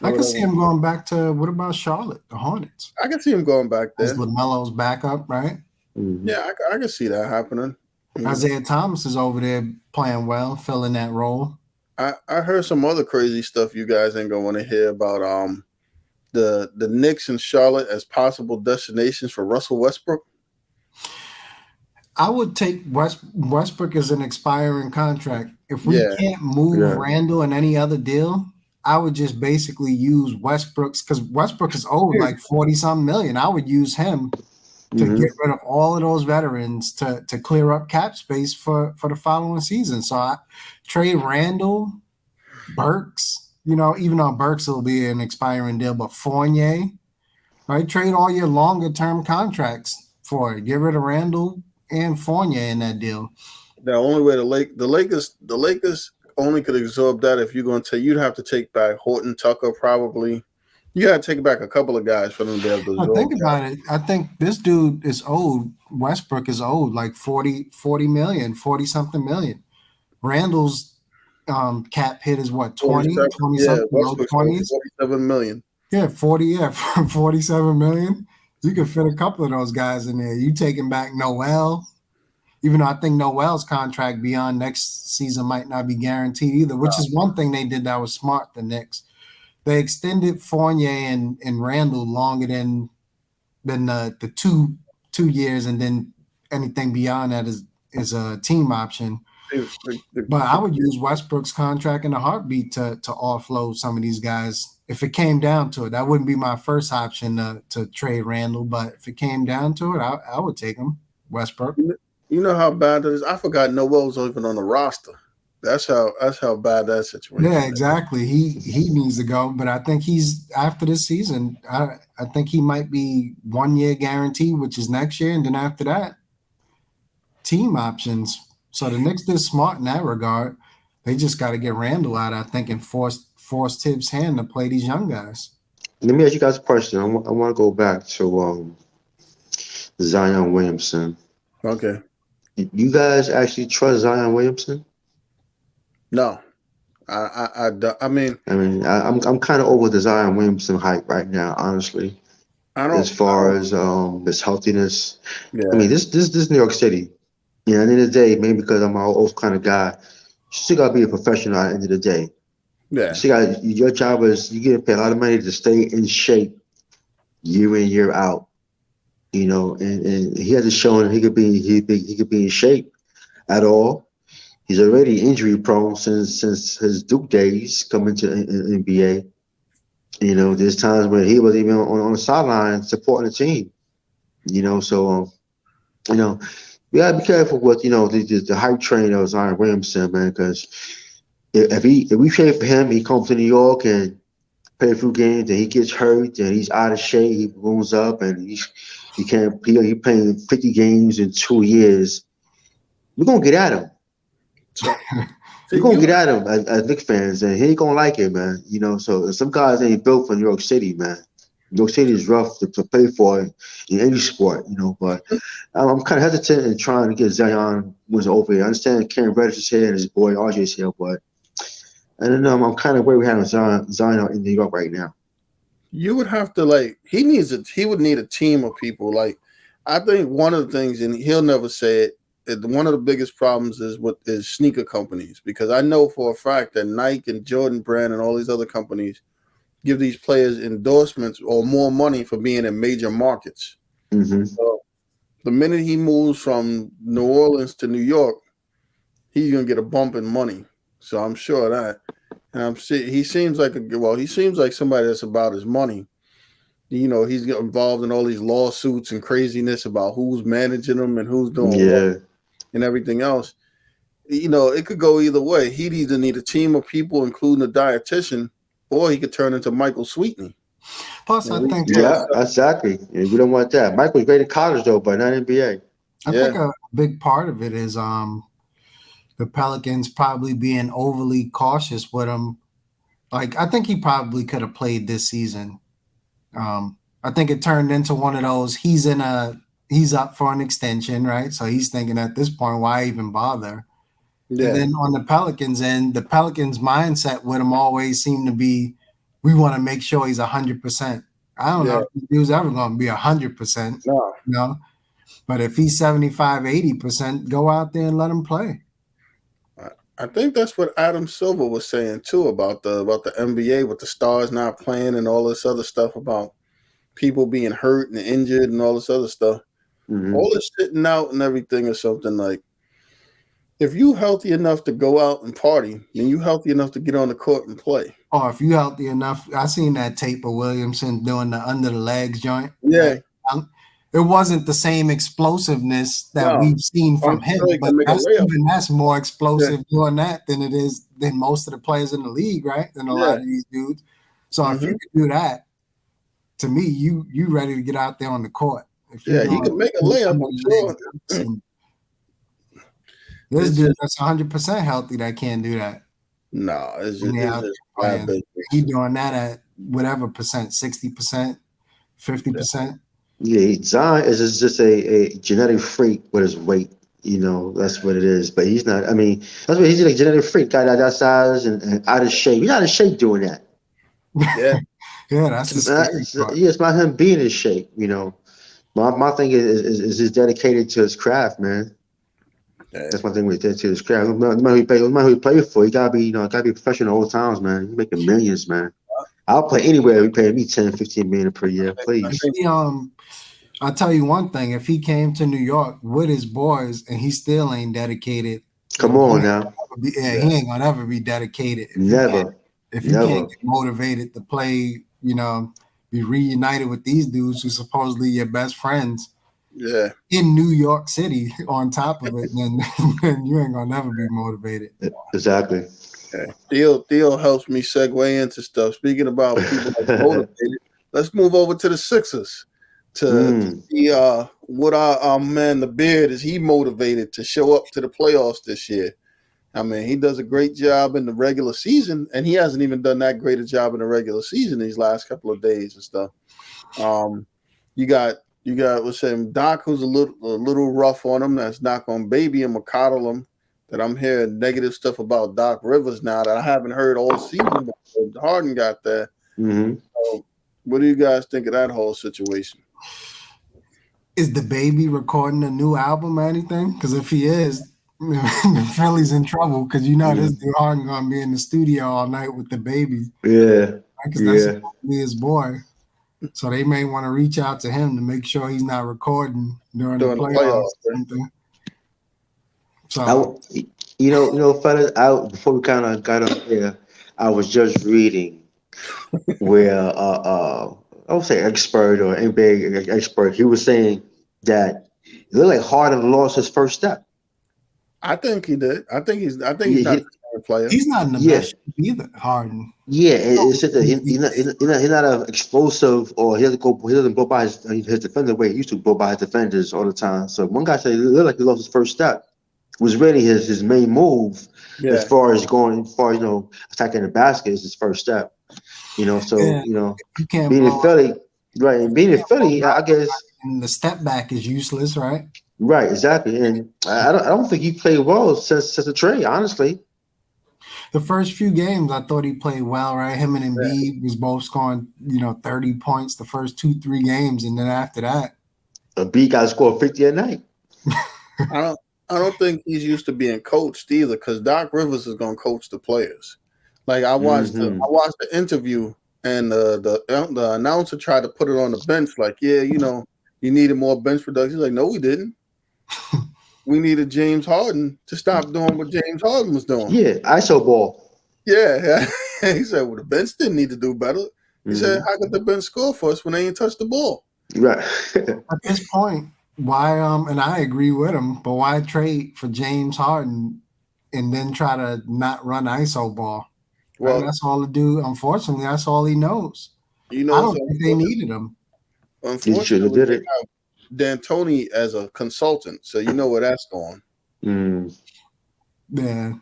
I or can see whatever. him going back to what about Charlotte, the Hornets, I can see him going back as there. LaMelo's backup, right? Mhm. Yeah, I can see that happening. Isaiah Thomas is over there playing well, filling that role. I heard some other crazy stuff you guys ain't gonna want to hear about the Knicks and Charlotte as possible destinations for Russell Westbrook. I would take Westbrook as an expiring contract. If we Yeah, can't move Yeah. Randall in any other deal, I would just basically use Westbrook's because Westbrook is owed like 40 something million. I would use him to Mhm. get rid of all of those veterans to clear up cap space for the following season. So I trade Randall, Burks, even though Burks will be an expiring deal, but Fournier, right? Trade all your longer term contracts for it. Get rid of Randall and Fournier in that deal. the only way the Lakers only could absorb that if you're going to you'd have to take back Horton Tucker probably. You got to take back a couple of guys for them to be able to But absorb think that. about it. I think this dude is owed. Westbrook is owed like 40 million, 40 something million. Randall's cap hit is what, 20, 47, 20 yeah, something, low Westbrook's owed 20s? 47 million. Yeah, 40, yeah, 47 million. You could fit a couple of those guys in there. You taking back Noel, even though I think Noel's contract beyond next season might not be guaranteed either, which is one thing they did that was smart, the Knicks. They extended Fournier and Randall longer than the 2 years, and then anything beyond that is a team option. But I would use Westbrook's contract in a heartbeat to offload some of these guys. If it came down to it, that wouldn't be my first option to trade Randall. But if it came down to it, I would take him, Westbrook. You know how bad that is. I forgot Noel was even on the roster. That's how bad that Yeah, situation is. exactly. He needs to go, but I think he's after this season. I think he might be 1 year guarantee, which is next year, and then after that, team options. So the Knicks did smart in that regard. They just got to get Randall out, I think, and force Tibbs' hand to play these young guys. Let me ask you guys a question. I want to go back to Zion Williamson. Okay. You guys actually trust Zion Williamson? No, I don't. I mean, I'm kind of over the Zion Williamson hype right now, honestly. I As don't. far as his healthiness, I Yeah, mean this New York City. You know, at the end of the day, maybe because I'm an old kind of guy, you still gotta be a professional at the end of the day. You yeah. still got your job is you get paid a lot of money to stay in shape year in year out. You know, and he hasn't shown he could be in shape at all. He's already injury prone since his Duke days coming to NBA. You know, there's times where he was even on the sideline supporting the team. You know, so you know, we gotta be careful with the hype train of Zion Williamson, man, because if we trade for him, he comes to New York and play a few games, and he gets hurt, and he's out of shape, he wounds up, and he can't he playing 50 games in 2 years. We're gonna get at him. So, We're see, gonna get at him as Knicks fans, and he ain't gonna like it, man. You know, so some guys ain't built for New York City, man. New York City is rough to play for in any sport, you know. But I'm kind of hesitant in trying to get Zion was over here. I understand Cam Reddish is here and his boy RJ is here, but I don't know. I'm kind of where we have Zion in New York right now. you would have to he would need a team of people. Like, I think one of the things, and he'll never say it. One of the biggest problems is sneaker companies, because I know for a fact that Nike and Jordan Brand and all these other companies give these players endorsements or more money for being in major markets. Mm-hmm. So the minute he moves from New Orleans to New York, he's gonna get a bump in money. So I'm sure of that. And he seems like he seems like somebody that's about his money. You know, he's getting involved in all these lawsuits and craziness about who's managing him and who's doing what Yeah. and everything else. You know, it could go either way. He'd either need a team of people, including a dietitian, or he could turn into Michael Sweetney. Plus, And I we think see Yeah, exactly. Yeah, we don't want that. Michael's great at college though, but not NBA. I yeah, think a big part of it is the Pelicans probably being overly cautious with him. Like, I think he probably could have played this season. I think it turned into one of those, he's up for an extension, right? So he's thinking at this point, why even bother? And Yeah, then on the Pelicans end, the Pelicans mindset with him always seemed to be, we want to make sure he's 100%. I don't know yeah. if he was ever going to be 100%, No, you know? But if he's 75, 80%, go out there and let him play. I think that's what Adam Silver was saying too about the NBA with the stars not playing and all this other stuff about people being hurt and injured and all this other stuff. Mm-hmm. All this sitting out and everything or something like. If you healthy enough to go out and party, then you healthy enough to get on the court and play. Or if you healthy enough, I seen that tape of Williamson doing the under the legs joint. Yeah. It wasn't the same explosiveness that No. we've seen from I'm him, sure he but can make a layup. that's more explosive Yeah. doing that than it is than most of the players in the league, right? Than a lot of these dudes. So if you can do that, to me, you ready to get out there on the court. If Yeah, he can make a layup, I'm sure. This It's dude just that's 100% healthy that can't do that. no, it's When just, they're it's out just there bad playing, business. he doing that at whatever percent, 60%, 50%. Yeah, Zion is just a genetic freak with his weight. That's what it is. But he's not. I mean, that's what he's like, a genetic freak, guy that size and out of shape. He's out of shape doing that. Yeah. Yeah, that's the scary part. Yeah, it's about him being in shape. My thing is he's dedicated to his craft, man. Yeah. That's my thing with dedicated to his craft. No matter who he play for, he gotta be, professional all times, man. He's making millions, man. I'll play anywhere. He paying me 10, 15 million per year, please. I'll tell you one thing: if he came to New York with his boys and he still ain't dedicated, Come on now. he ain't gonna ever be dedicated. Never. If you can't get motivated to play, be reunited with these dudes who supposedly your best friends. Yeah. In New York City, on top of it, then you ain't gonna never be motivated. Exactly. Yeah. Theo helps me segue into stuff. Speaking about people that's motivated, let's move over to the Sixers to see what our man the Beard is he motivated to show up to the playoffs this year. I mean, he does a great job in the regular season, and he hasn't even done that great a job in the regular season these last couple of days and stuff. You got what's saying Doc, who's a little rough on him. That's not going to baby him or coddle him. That I'm hearing negative stuff about Doc Rivers now that I haven't heard all season. But Harden got there. Mm-hmm. So, what do you guys think of that whole situation? Is the baby recording a new album or anything? Because if he is, the Philly's in trouble because this dude Harden gonna be in the studio all night with the baby. Yeah, because that's supposed to be his boy. So they may want to reach out to him to make sure he's not recording during the playoffs. Right? So, fellas, before we kind of got up here, I was just reading where I would say expert or NBA expert, he was saying that it looked like Harden lost his first step. I think he did. I think he's not the player. He's not in the best shape either, Harden. Yeah, it's just that he's not an explosive, or he doesn't blow by his defender the way he used to blow by his defenders all the time. So one guy said it looked like he lost his first step. It was really his main move as far as attacking the basket is his first step. Being in Philly, right? And being in Philly, I guess the step back is useless, right? Right, exactly. And I don't think he played well since the trade, honestly. The first few games, I thought he played well, right? Him and Embiid was both scoring, 30 points the first 2-3 games, and then after that, Embiid got to score 50 a night. I don't think he's used to being coached either, because Doc Rivers is going to coach the players. Like I watched the interview, and the announcer tried to put it on the bench, like, you needed more bench production. He's like, no, we didn't. We needed James Harden to stop doing what James Harden was doing. Yeah, ISO ball. Yeah. He said, well, the bench didn't need to do better. He said, how could the bench score for us when they ain't touched the ball? Right. At this point, why and I agree with him, but why trade for James Harden and then try to not run ISO ball? Well, that's all the dude. Unfortunately, that's all he knows. I don't think they needed him. Unfortunately, they have D'Antoni as a consultant, so you know where that's going. Yeah.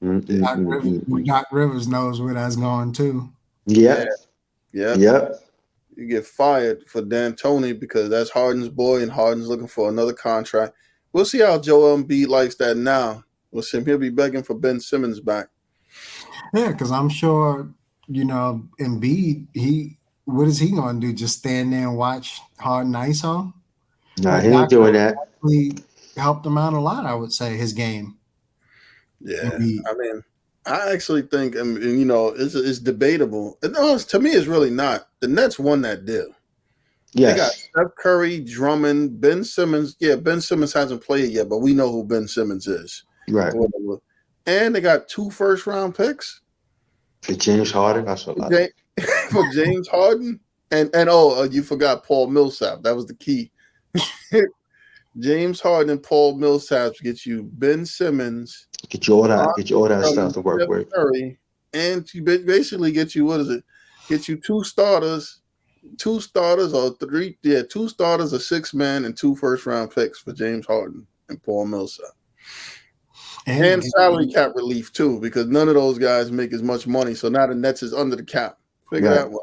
Mm-mm-mm-mm-mm. Doc Rivers knows where that's going too. Yeah, Yep, yep. yep. You get fired for D'Antoni because that's Harden's boy, and Harden's looking for another contract. We'll see how Joel Embiid likes that now. We'll see him. He'll be begging for Ben Simmons back. Yeah, because I'm sure, Embiid, what is he going to do? Just stand there and watch Harden ISO? Nah, he ain't Doc doing Rivers that. actually helped him out a lot, I would say, his game. Yeah, Embiid. I mean, I actually think, it's debatable. No, to me, it's really not. The Nets won that deal. They got Yes, Steph Curry, Drummond, Ben Simmons. Yeah, Ben Simmons hasn't played yet, but we know who Ben Simmons is. right. Or whatever. And they got 2 first-round picks For James Harden, that's a for, lot. For James Harden. And you forgot Paul Millsap. That was the key. James Harden and Paul Millsap get you Ben Simmons, Get you all that stuff Drummond, to work Steph with. Curry, and to basically get you, what is it? Get you 2 starters, 2 starters or 3, 2 starters, a 6-man, and 2 first-round picks for James Harden and Paul Millsap. And salary cap relief too, because none of those guys make as much money. So now the Nets is under the cap. Figure that one.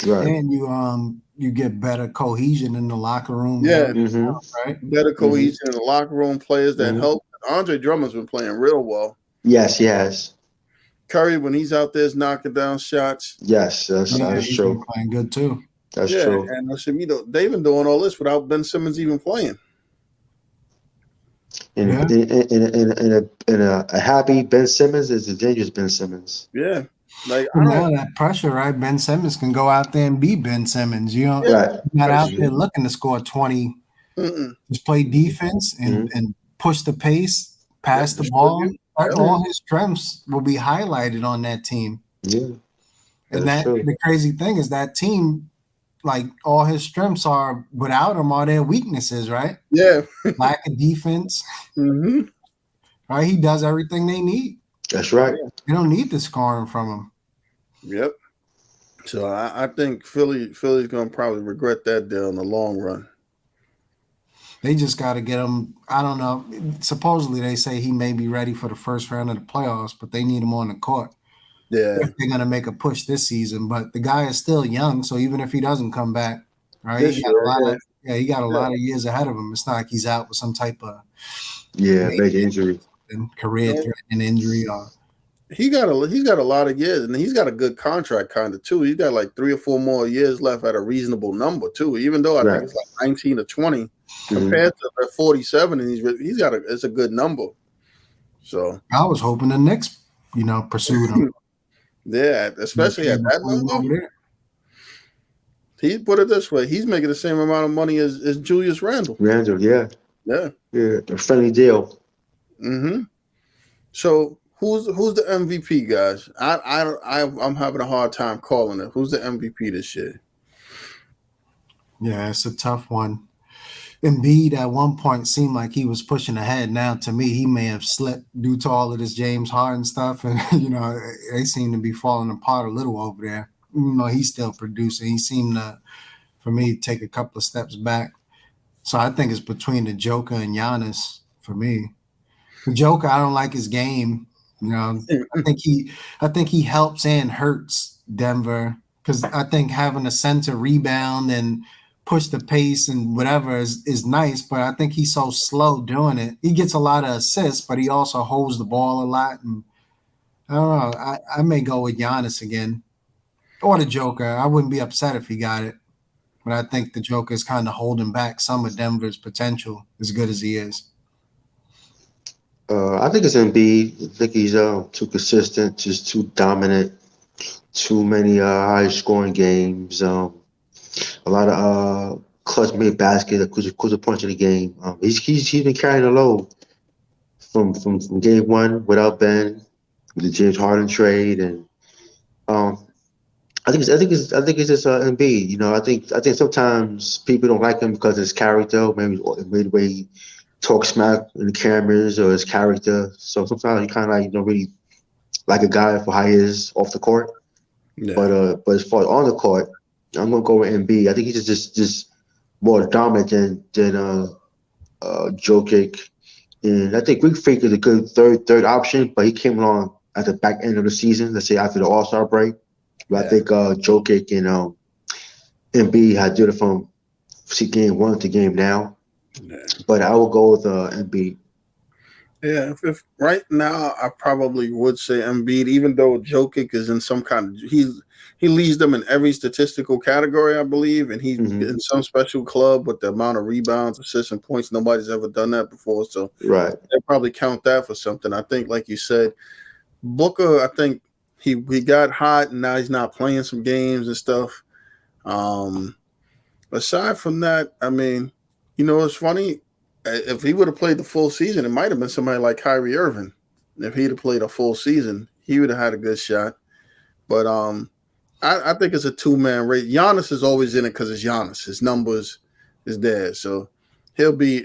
Right. And you get better cohesion in the locker room. Yeah, right. Better cohesion in the locker room, players that help. Andre Drummond's been playing real well. Yes, he has. Curry, when he's out there, is knocking down shots. Yes, that's He's true. been playing good too. That's true. And they've been doing all this without Ben Simmons even playing. And a happy Ben Simmons is a dangerous Ben Simmons. Yeah. Like now that pressure, right? Ben Simmons can go out there and be Ben Simmons. You know, not out there looking to score 20. Just play defense and push the pace, pass the ball. All his strengths will be highlighted on that team. Yeah. And the crazy thing is that team, like all his strengths are without him are their weaknesses, right? Yeah. Lack of defense. Right? He does everything they need. That's right. They don't need the scoring from him. Yep. So I think Philly's going to probably regret that deal in the long run. They just got to get him. I don't know. Supposedly they say he may be ready for the first round of the playoffs, but they need him on the court. Yeah. If they're going to make a push this season. But the guy is still young, so even if he doesn't come back, right? He got a lot of years ahead of him. It's not like he's out with some type of big injury, career-threatening injury. He got a lot of years, and he's got a good contract kind of too. He's got like 3 or 4 more years left at a reasonable number too. Even though I think it's like 19 or 20 compared to 47, and he's got it's a good number. So I was hoping the Knicks, pursued him. Yeah, especially at that number. He put it this way: he's making the same amount of money as Julius Randle. Yeah, a friendly deal. So who's the MVP, guys? I'm having a hard time calling it. Who's the MVP this year? Yeah, it's a tough one. Embiid at one point seemed like he was pushing ahead. Now, to me, he may have slipped due to all of this James Harden stuff, and they seem to be falling apart a little over there. Even though he's still producing, he seemed to, for me, take a couple of steps back. So I think it's between the Joker and Giannis for me. The Joker, I don't like his game. I think he helps and hurts Denver because I think having a center rebound and push the pace and whatever is nice, but I think he's so slow doing it. He gets a lot of assists, but he also holds the ball a lot. And I don't know. I may go with Giannis again or the Joker. I wouldn't be upset if he got it, but I think the Joker is kind of holding back some of Denver's potential as good as he is. I think it's Embiid. I think he's too consistent, just too dominant, too many high-scoring games. A lot of clutch made basket, crucial punch in the game. He's been carrying the load from game one without Ben, with the James Harden trade, and I think it's just Embiid. I think sometimes people don't like him because of his character, maybe the way he talks smack in the cameras or his character. So sometimes you kind of like don't really like a guy for how he is off the court. Yeah. But as far as on the court, I'm gonna go with Embiid. I think he's just more dominant than Jokic And I think Greek Freak is a good third option, but he came along at the back end of the season. Let's say after the All Star break, but I Yeah, think Jokic and Embiid had did it from game one to game now. yeah. But I will go with Embiid. Yeah, if right now I probably would say Embiid, even though Jokic is in some kind of he leads them in every statistical category, I believe, and he's Hmm. in some special club with the amount of rebounds, assists, and points. Nobody's ever done that before, so Right. they probably count that for something. I think, like you said, Booker. I think he got hot and now he's not playing some games and stuff. Um, Aside from that, I mean, it's funny. If he would have played the full season, it might have been somebody like Kyrie Irving. If he'd have played a full season, he would have had a good shot. But I think it's a two-man race. Giannis is always in it because it's Giannis. His numbers is there, so he'll be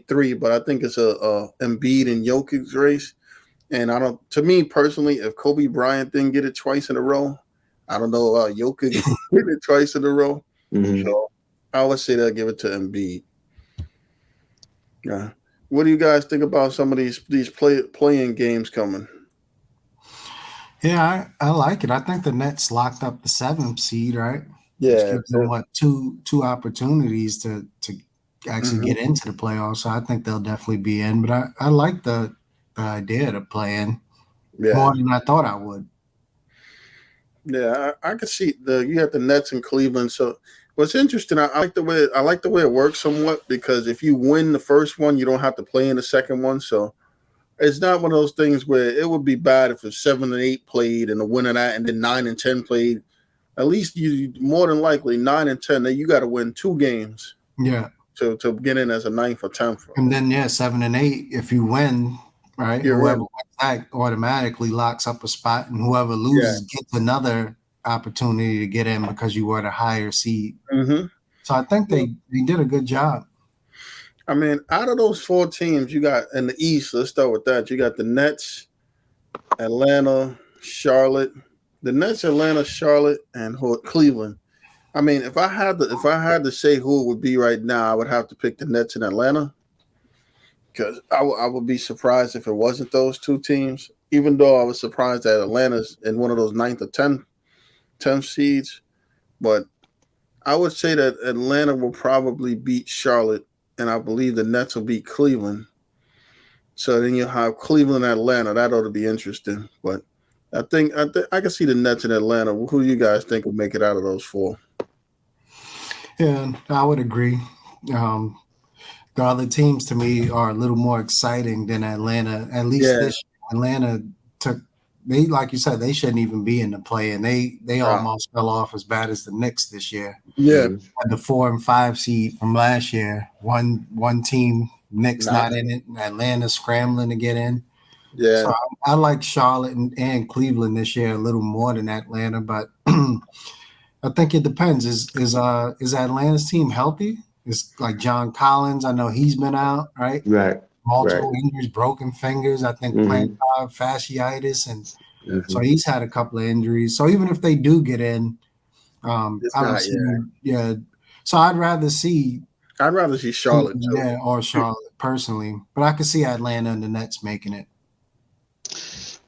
three. But I think it's a Embiid and Jokic race. And I don't. To me personally, if Kobe Bryant didn't get it twice in a row, I don't know. Jokic get it twice in a row. Hmm. So I would say that give it to Embiid. Yeah. What do you guys think about some of these playing games coming? Yeah, I like it. I think the Nets locked up the seventh seed, right? Which Yeah. gives them what two opportunities to actually Mhm. get into the playoffs. So I think they'll definitely be in. But I like the idea to play in Yeah. more than I thought I would. Yeah. I could see you have the Nets in Cleveland. So what's interesting, I like the way it works somewhat because if you win the first one, you don't have to play in the second one. So it's not one of those things where it would be bad if 7 and 8 played and the winner of that, and then 9 and 10 played. At least you more than likely 9 and 10. Then you got to win 2 games Yeah. to get in as a ninth or tenth. And then 7 and 8, if you win, right, You're whoever in. wins that automatically locks up a spot, and whoever Yeah. loses gets another opportunity to get in because you were the higher seed. Hmm. So I think they did a good job. I mean, out of those 4 teams you got in the East, let's start with that. You got the Nets, Atlanta, Charlotte, the Nets, Atlanta, Charlotte, and Cleveland. I mean, if I had to say who it would be right now, I would have to pick the Nets and Atlanta because I would be surprised if it wasn't those two teams. Even though I was surprised that Atlanta's in one of those ninth or 10th seeds, but I would say that Atlanta will probably beat Charlotte, and I believe the Nets will beat Cleveland. So then you have Cleveland, Atlanta. That ought to be interesting. But I can see the Nets in Atlanta. Who do you guys think will make it out of those four? Yeah, I would agree. Um, the other teams to me are a little more exciting than Atlanta. At least Yeah, this Atlanta took they like you said they shouldn't even be in the play, and they uh, almost fell off as bad as the Knicks this year. yeah, Hmm. Had the 4 and 5 seed from last year. One team, Knicks not not in it, and Atlanta scrambling to get in. So yeah. I like Charlotte and Cleveland this year a little more than Atlanta, but I think it depends. Is Atlanta's team healthy? Is like John Collins? I know he's been out, right? Right. Right. Multiple injuries, broken fingers. I think plantar Hmm. fasciitis, and Yeah. so Hmm. he's had a couple of injuries. So even if they do get in, It's I don't not. see. Yeah, Yeah, so I'd rather see I'd rather see Charlotte Cleveland, too. yeah, or Charlotte personally, but I could see Atlanta and the Nets making it.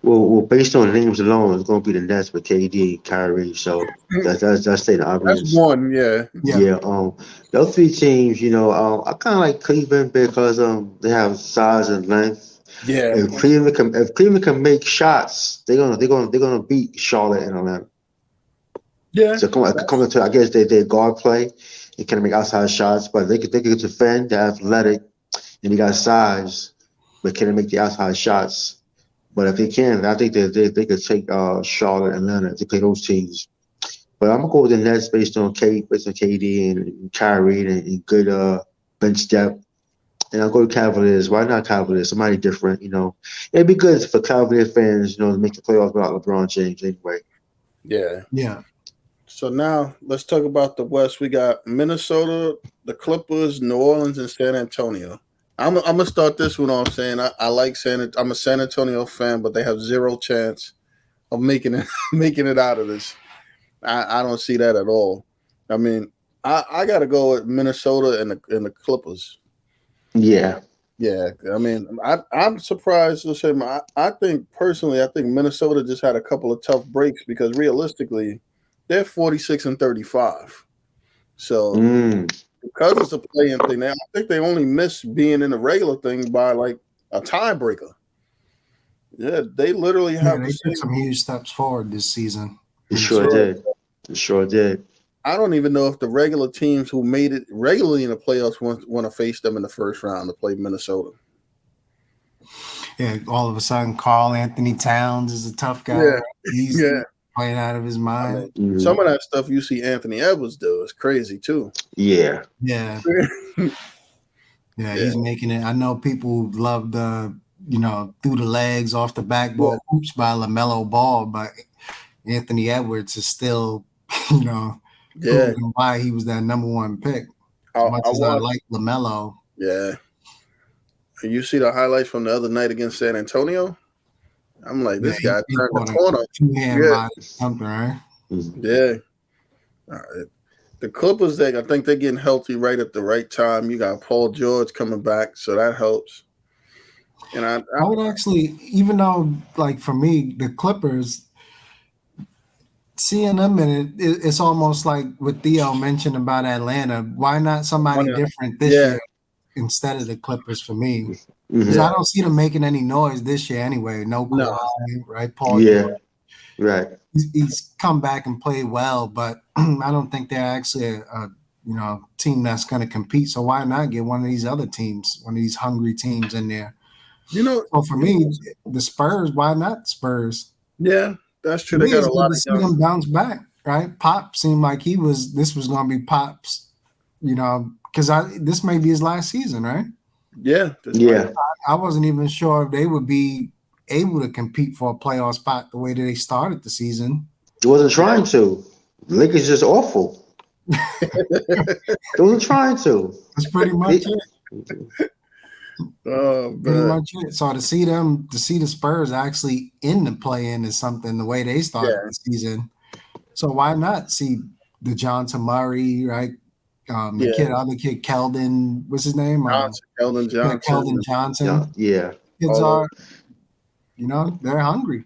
Well, based on names alone, it's going to be the Nets with KD, Kyrie. So that's the That's obvious. one. Yeah, Yeah, Yeah. Those three teams, I kind of like Cleveland because they have size and length. yeah, If Cleveland can make shots, they're gonna beat Charlotte and Atlanta. yeah. So come to I guess they guard play and can make outside shots, but they could defend. They're athletic and they got size, but can they make the outside shots? But if they can, I think they could take Charlotte and Atlanta if they play those teams. But I'm gonna go with the Nets based on KD and Kyrie and good bench depth. And I'll go to Cavaliers. Why not Cavaliers? Somebody different, It'd be good for Cavalier fans, to make the playoffs without LeBron James anyway. Yeah. yeah. So now let's talk about the West. We got Minnesota, the Clippers, New Orleans, and San Antonio. I'm gonna start this one off saying I like I'm a San Antonio fan, but they have zero chance of making it making it out of this. I don't see that at all. I mean, I got to go with Minnesota and the Clippers. Yeah. Yeah, I mean, I'm surprised. Listen, I think personally, I think Minnesota just had a couple of tough breaks because realistically, they're 46-35. So Mm. because it's a play-in thing, I think they only missed being in the regular thing by like a tiebreaker. Yeah, they literally Yeah, have the they took same. some huge steps forward this season. It sure Minnesota. did. It sure did. I don't even know if the regular teams who made it regularly in the playoffs want to face them in the first round to play Minnesota. Yeah, all of a sudden, Carl Anthony Towns is a tough guy. Yeah, Right? He's yeah. playing out of his I mind. mean, some Mhm. of that stuff you see Anthony Edwards do is crazy too. Yeah. Yeah, yeah, Yeah, he's making it. I know people love the through the legs off the yeah, backboard hoops by LaMelo Ball, but Anthony Edwards is still you know yeah. proving why he was that number one pick. As much I as I watched. like LaMelo, Yeah, you see the highlights from the other night against San Antonio. I'm like, yeah, this guy he turned the caught a corner. two-hand Yeah, by something, right? Mhm. yeah. The Clippers, I think they're getting healthy right at the right time. You got Paul George coming back, so that helps. And I would actually, even though, like for me, the Clippers, seeing them in it's almost like what Theo mentioned about Atlanta. Why not somebody different this yeah, year instead of the Clippers for me? Because Mhm. I yeah, don't see them making any noise this year anyway. No no, Kawhi, right? Paul George, Yeah. Right. he's come back and played well, but I don't think they're actually a team that's going to compete. So why not get one of these other teams, one of these hungry teams in there? you know, So for me, the Spurs, why not Spurs? yeah, that's For true. They me, got it's a good lot to of see young. them bounce back, right? Pop seemed like this was going to be Pop's, because this may be his last season, right? Yeah, this might. Yeah. I wasn't even sure if they would be able to compete for a playoff spot the way that they started the season. He wasn't trying to. Lakers just awful. They wasn't trying to. That's pretty much They, it. Oh Pretty man, much it. So to see the Spurs actually in the play-in is something the way they started yeah, the season. So why not see the John Murray, right? The yeah. other kid, Keldon, what's his name? Johnson, Keldon Yeah, Johnson, Keldon yeah. Johnson. Yeah. Kids all those. are, they're hungry.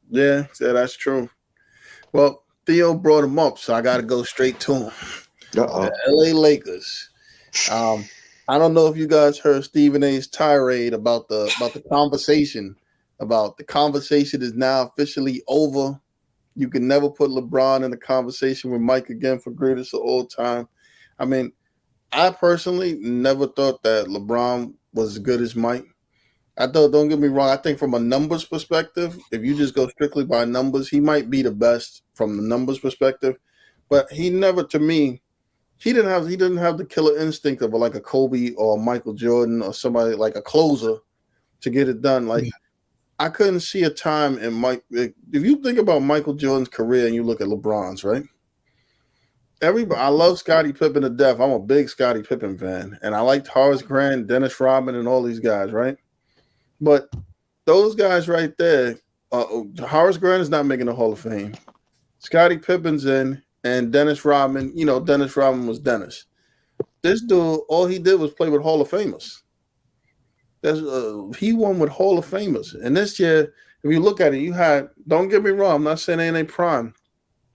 Yeah, that's true. Well, Theo brought him up, so I got to go straight to him. The Uh-oh. LA Lakers. Um, I don't know if you guys heard Stephen A's tirade about the conversation about the conversation is now officially over. You can never put LeBron in a conversation with Mike again for greatest of all time. I mean, I personally never thought that LeBron was as good as Mike. I thought, don't get me wrong, I think from a numbers perspective, if you just go strictly by numbers, he might be the best from the numbers perspective. But he never, to me, he didn't have the killer instinct of like a Kobe or a Michael Jordan or somebody like a closer to get it done. Like Yeah. I couldn't see a time in Mike. If you think about Michael Jordan's career and you look at LeBron's, right? Everybody, I love Scottie Pippen to death. I'm a big Scottie Pippen fan, and I liked Horace Grant, Dennis Rodman, and all these guys, right? But those guys right there, Horace Grant is not making the Hall of Fame. Scottie Pippen's in, and Dennis Rodman. Dennis Rodman was Dennis. This dude, all he did was play with Hall of Famers. He won with Hall of Famers. And this year, if you look at it, you had, don't get me wrong, I'm not saying they ain't prime.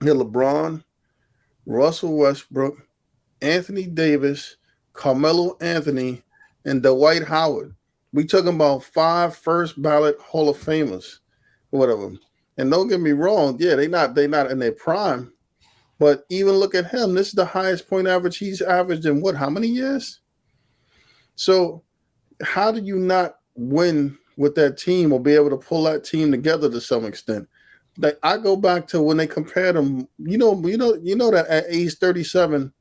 You had LeBron, Russell Westbrook, Anthony Davis, Carmelo Anthony, and Dwight Howard. We talking about 5 first ballot Hall of Famers, or whatever. And don't get me wrong, yeah, they not in their prime. But even look at him. This is the highest point average he's averaged in what? How many years? So how do you not win with that team or be able to pull that team together to some extent? Like I go back to when they compared them. You know that at age 37,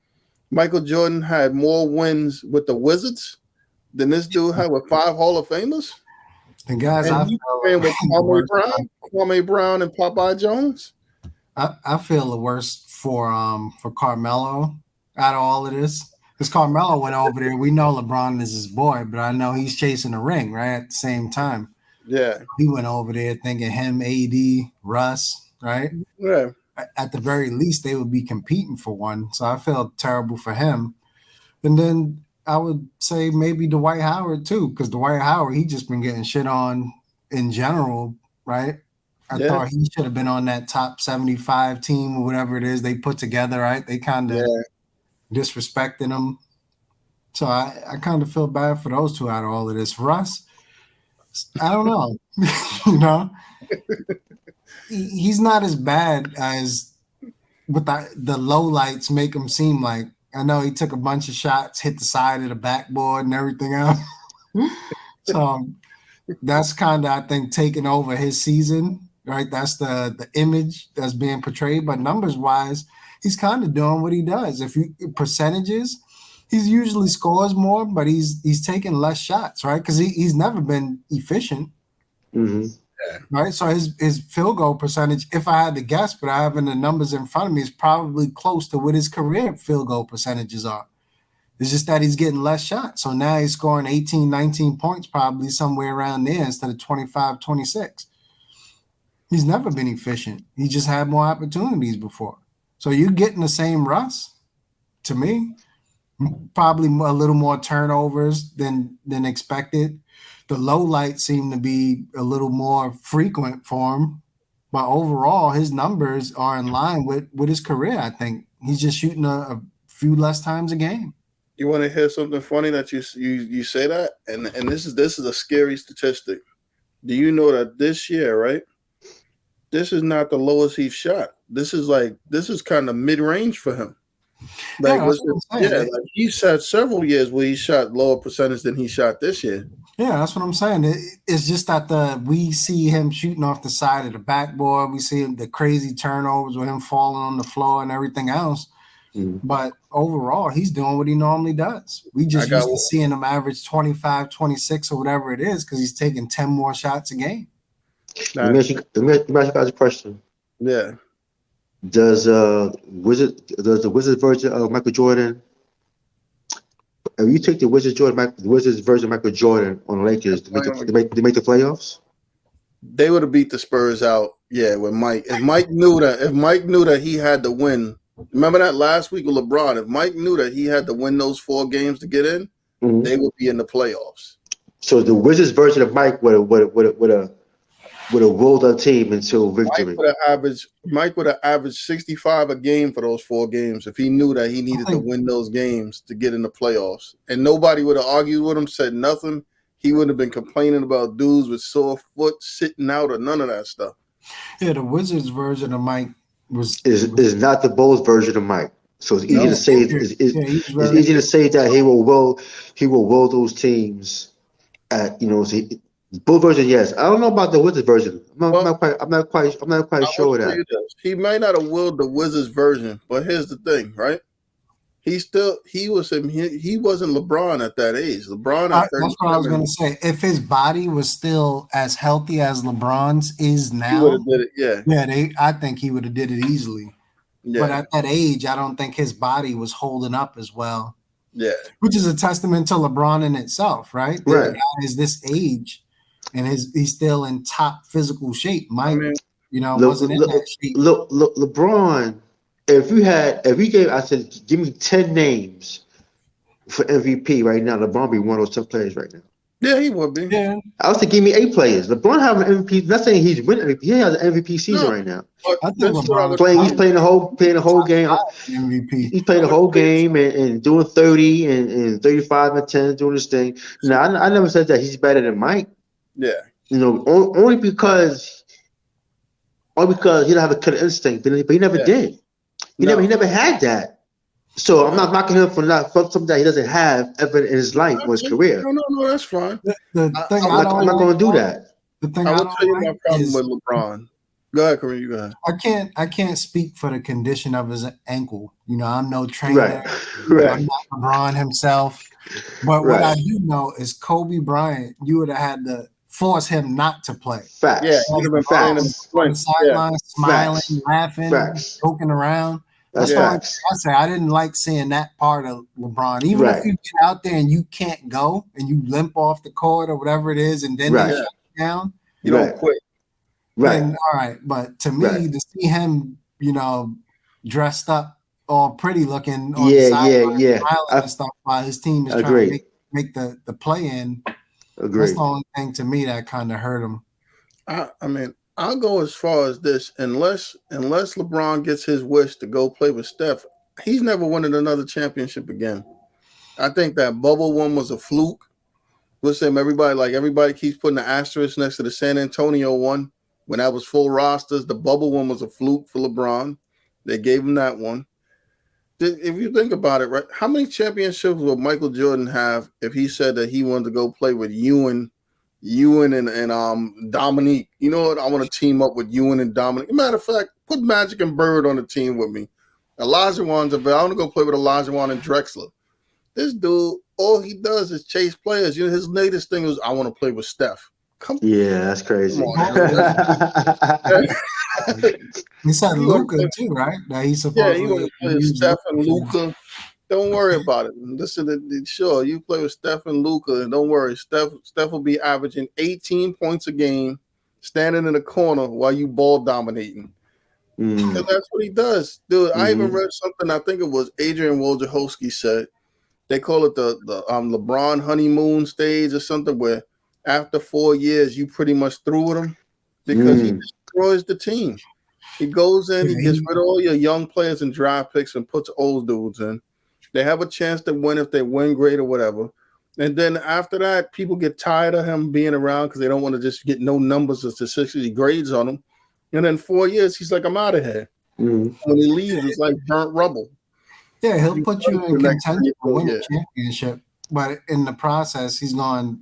Michael Jordan had more wins with the Wizards than this dude had with 5 Hall of Famers, The guys and I he feel ran with the worst. Kwame Brown, and Popeye Jones. I feel the worst for Carmelo out of all of this. Because Carmelo went over there. We know LeBron is his boy, but I know he's chasing a ring, right? At the same time. Yeah, He went over there thinking him, AD, Russ, right? yeah, At the very least, they would be competing for one. So I felt terrible for him. And then I would say maybe Dwight Howard too, because Dwight Howard, he just been getting shit on in general, right? I Yeah. thought he should have been on that top 75 team or whatever it is they put together, right? They kind of disrespecting him. So I kind of feel bad for those two out of all of this. Russ, I don't know. You know, he's not as bad as what the low lights make him seem like. I know he took a bunch of shots, hit the side of the backboard and everything else. So that's kind of, I think, taking over his season, right? That's the image that's being portrayed. But numbers wise, he's kind of doing what he does. If you percentages, he's usually scores more, but he's taking less shots, right? Because he's never been efficient. Mm-hmm. Right. So his field goal percentage, if I had to guess, but I haven't the numbers in front of me, is probably close to what his career field goal percentages are. It's just that he's getting less shots. So now he's scoring 18, 19 points, probably somewhere around there instead of 25, 26. He's never been efficient. He just had more opportunities before. So you're getting the same Russ, to me. Probably a little more turnovers than expected. The low lights seem to be a little more frequent for him, but overall, his numbers are in line with his career. I think he's just shooting a few less times a game. You want to hear something funny that you say that, and this is a scary statistic. Do you know that this year, right? This is not the lowest he's shot. This is kind of mid range for him. Like, like he's had several years where he shot lower percentage than he shot this year. Yeah, that's what I'm saying. It's just that we see him shooting off the side of the backboard. We see the crazy turnovers with him falling on the floor and everything else. Mm-hmm. But overall, he's doing what he normally does. We just used to seeing him average 25, 26 or whatever it is because he's taking 10 more shots a game. Let me ask you guys a question. Yeah. Does the Wizards version of Michael Jordan? If you take the Wizards version of Michael Jordan on the Lakers, they make the playoffs. They would have beat the Spurs out. Yeah, with Mike. If Mike knew that he had to win. Remember that last week with LeBron. If Mike knew that he had to win those 4 games to get in, mm-hmm. they would be in the playoffs. So the Wizards version of Mike would have rolled our team into victory. Mike would have averaged 65 a game for those 4 games if he knew that he needed to win those games to get in the playoffs. And nobody would have argued with him, said nothing. He wouldn't have been complaining about dudes with sore foot sitting out or none of that stuff. Yeah, the Wizards version of Mike is not the Bulls version of Mike. So it's easy to say it's easy to say that he will roll those teams at Bull version, yes. I don't know about the Wizards version. I'm not quite sure of that. He might not have willed the Wizards version, but here's the thing, right? He wasn't LeBron at that age. LeBron at 37. That's what I was going to say. If his body was still as healthy as LeBron's is now, he would have did it. Yeah. I think he would have did it easily. Yeah. But at that age, I don't think his body was holding up as well. Yeah. Which is a testament to LeBron in itself, right? Right. The guy is this age. And he's still in top physical shape. Mike, wasn't in that shape. LeBron, I said, give me 10 names for MVP right now, LeBron be one of those 10 players right now. Yeah, he would be. Yeah. I was to give me 8 players. LeBron having an MVP. Not saying he's winning MVP. He has an MVP season right now. I think he's playing the whole game. MVP. He's playing the whole game and doing 30 and 35 and 10, doing this thing. Now, I never said that he's better than Mike. Yeah, only because he don't have a killer instinct, but he never did. He never had that. So I'm not knocking him for something that he doesn't have ever in his life or his career. No, that's fine. I'm not going to do that. The thing I will tell you my problem with LeBron. Go ahead, Kareem. You go ahead. I can't speak for the condition of his ankle. I'm no trainer. Right. I'm not LeBron himself. But what I do know is Kobe Bryant, you would have had to force him not to play. Facts. Yeah, he would have been playing on the sideline, smiling, laughing, joking around. That's why I say I didn't like seeing that part of LeBron. Even if you get out there and you can't go and you limp off the court or whatever it is, and then they shut you down, you don't quit. Right. Then, all right. But to me, to see him, dressed up all pretty looking on the Yeah, yeah, sideline, yeah. smiling and stuff while his team is trying to Agree. make the play in. That's Agree. the only thing to me that kind of hurt him. I mean, I'll go as far as this. Unless LeBron gets his wish to go play with Steph, he's never winning another championship again. I think that bubble one was a fluke. Listen, everybody keeps putting the asterisk next to the San Antonio one. When that was full rosters, the bubble one was a fluke for LeBron. They gave him that one. If you think about it, right, how many championships would Michael Jordan have if he said that he wanted to go play with Ewan and Dominique? You know what? I want to team up with Ewan and Dominique. Matter of fact, put Magic and Bird on the team with me. Olajuwon's available. I want to go play with Olajuwon and Drexler. This dude, all he does is chase players. You know, his latest thing was, I want to play with Steph. Yeah, that's crazy. Come on, He said you want to Luca play, too, right? That he yeah, you want supposedly to play with used Steph and Luka. Luca. Don't worry about it. Listen, sure, you play with Steph and Luca, and don't worry, Steph will be averaging 18 points a game, standing in the corner while you ball dominating. Because that's what he does, dude. I even read something. I think it was Adrian Wojciechowski said they call it the LeBron honeymoon stage or something, where after 4 years you pretty much through with him because he destroys the team. He goes in, he gets rid of all your young players and draft picks and puts old dudes in. They have a chance to win if they win great or whatever. And then after that, people get tired of him being around because they don't want to just get no numbers or statistically grades on him. And then 4 years, he's like, I'm out of here. When he leaves, it's like burnt rubble. Yeah, he'll put you in contention to win a years. championship, but in the process, he's going to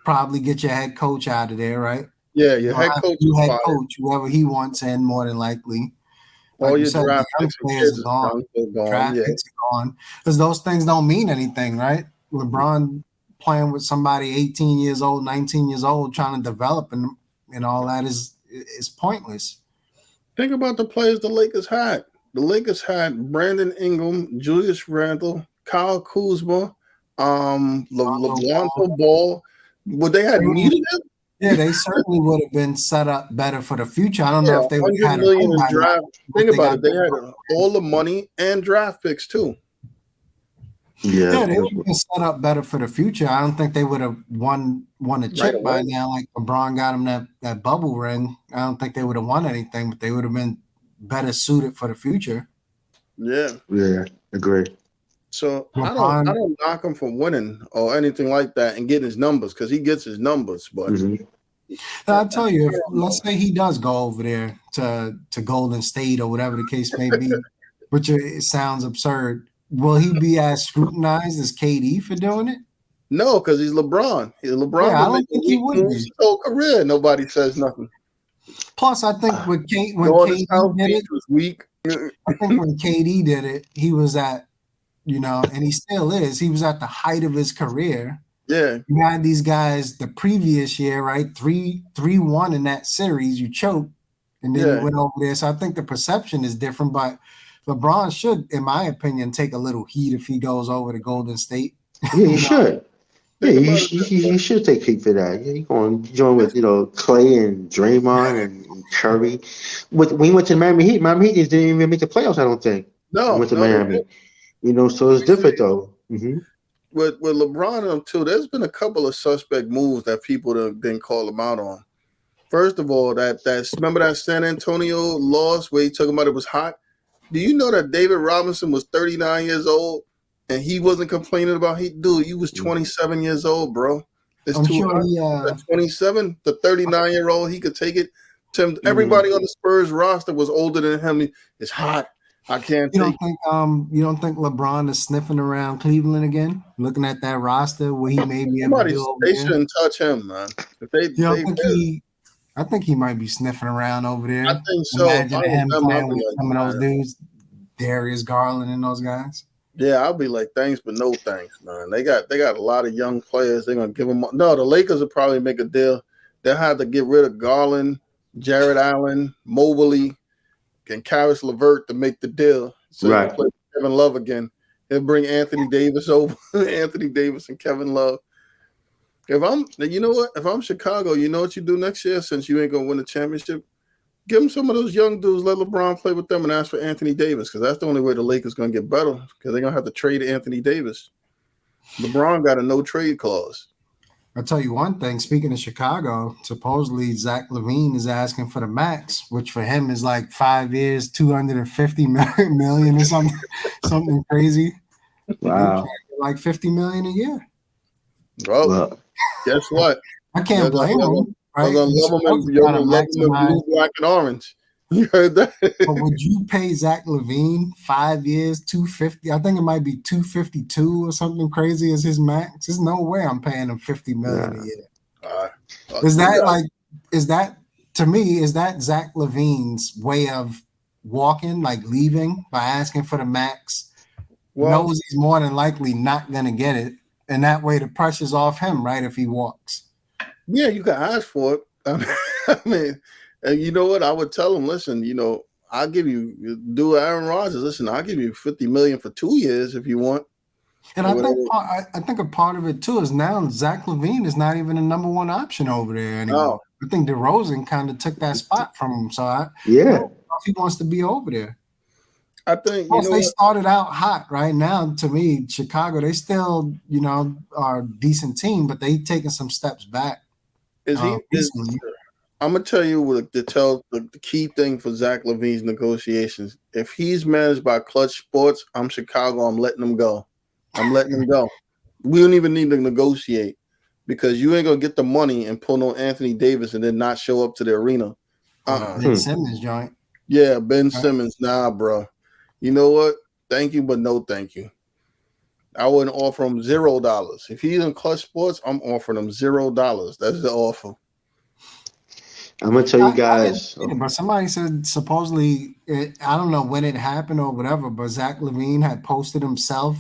probably get your head coach out of there, right? Yeah, your head coach is head fired. coach, whoever he wants in, more than likely. Like All you your said, draft the young picks and players kids are gone. gone. Draft Yeah. picks are gone because those things don't mean anything, right? LeBron playing with somebody 18 years old, 19 years old, trying to develop and all that is pointless. Think about the players the Lakers had. The Lakers had Brandon Ingram, Julius Randle, Kyle Kuzma, LeBron Ball. Would they have needed him? Yeah, they certainly would have been set up better for the future. I don't know if they would have had $100 million in a draft. Think about it. They had all the money and draft picks too. Yeah, they would have been set up better for the future. I don't think they would have won a chip by now. Like LeBron got him that bubble ring. I don't think they would have won anything, but they would have been better suited for the future. Yeah. Yeah, agree. So I don't knock him for winning or anything like that and getting his numbers because he gets his numbers. But I'll tell you, let's say he does go over there to Golden State or whatever the case may be, which it sounds absurd. Will he be as scrutinized as KD for doing it? No, because he's LeBron. LeBron I don't think he would be. His whole career, nobody says nothing. Plus, I think when KD did it, was weak. I think when KD did it, he was at, and he still is. He was at the height of his career. Yeah, you had these guys the previous year, right? 3-1 in that series, you choked, and then you went over there. So I think the perception is different, but LeBron should, in my opinion, take a little heat if he goes over to Golden State. Yeah, he should. Yeah, he should take heat for that. Yeah, he's going to join with Clay and Draymond and Curry. When he went to Miami Heat didn't even make the playoffs. I don't think. No, he went to Miami. So it's different though. With LeBron too, there's been a couple of suspect moves that people didn't call him out on. First of all, remember that San Antonio loss where he talking about it was hot. Do you know that David Robinson was 39 years old and he wasn't complaining about heat? Dude, you was 27 years old, bro. It's too hot. 27, the 39-year-old, he could take it. Everybody on the Spurs roster was older than him. It's hot. I can't take it. You don't think LeBron is sniffing around Cleveland again, looking at that roster where he may be able to do They shouldn't touch him, man. I think he might be sniffing around over there. I think so. Imagine him playing with some of those dudes, Darius Garland and those guys. Yeah, I'll be like, thanks, but no thanks, man. They got a lot of young players. They're gonna give them. No, the Lakers will probably make a deal. They'll have to get rid of Garland, Jared Allen, Mobley, and Karis LeVert to make the deal. So he can play Kevin Love again. He'll bring Anthony Davis over. Anthony Davis and Kevin Love. If I'm Chicago, you know what you do next year since you ain't gonna win the championship? Give him some of those young dudes. Let LeBron play with them and ask for Anthony Davis because that's the only way the Lakers going to get better because they're going to have to trade Anthony Davis. LeBron got a no trade clause. I'll tell you one thing. Speaking of Chicago, supposedly Zach LaVine is asking for the max, which for him is like 5 years, 250 million or something crazy. Wow. Like 50 million a year. Well, guess what? I can't blame him. Right? You're gonna love him in blue, black, and orange. You heard that? But would you pay Zach LaVine 5 years, 250? I think it might be 252 or something crazy as his max. There's no way I'm paying him 50 million a year. Is that to me? Is that Zach LaVine's way of walking, like leaving by asking for the max? Well, knows he's more than likely not gonna get it, and that way the pressure's off him, right? If he walks. Yeah, you can ask for it. I mean, and you know what? I would tell him, listen, I'll give you do Aaron Rodgers. Listen, I'll give you $50 million for 2 years if you want. And I think a part of it too is now Zach LaVine is not even a number one option over there anymore. No. I think DeRozan kind of took that spot from him. So I don't know if he wants to be over there. I think they started out hot right now. To me, Chicago, they still, are a decent team, but they taking some steps back. I'm gonna tell you the key thing for Zach LaVine's negotiations. If he's managed by Clutch Sports, I'm Chicago. I'm letting him go. We don't even need to negotiate because you ain't gonna get the money and pull no Anthony Davis and then not show up to the arena. Ben Simmons joint. Yeah, Ben Simmons. Nah, bro. You know what? Thank you, but no thank you. I wouldn't offer him $0. If he's in Clutch Sports, I'm offering him $0. That's the offer. I'm gonna tell you guys. But somebody said supposedly, I don't know when it happened or whatever, but Zach LaVine had posted himself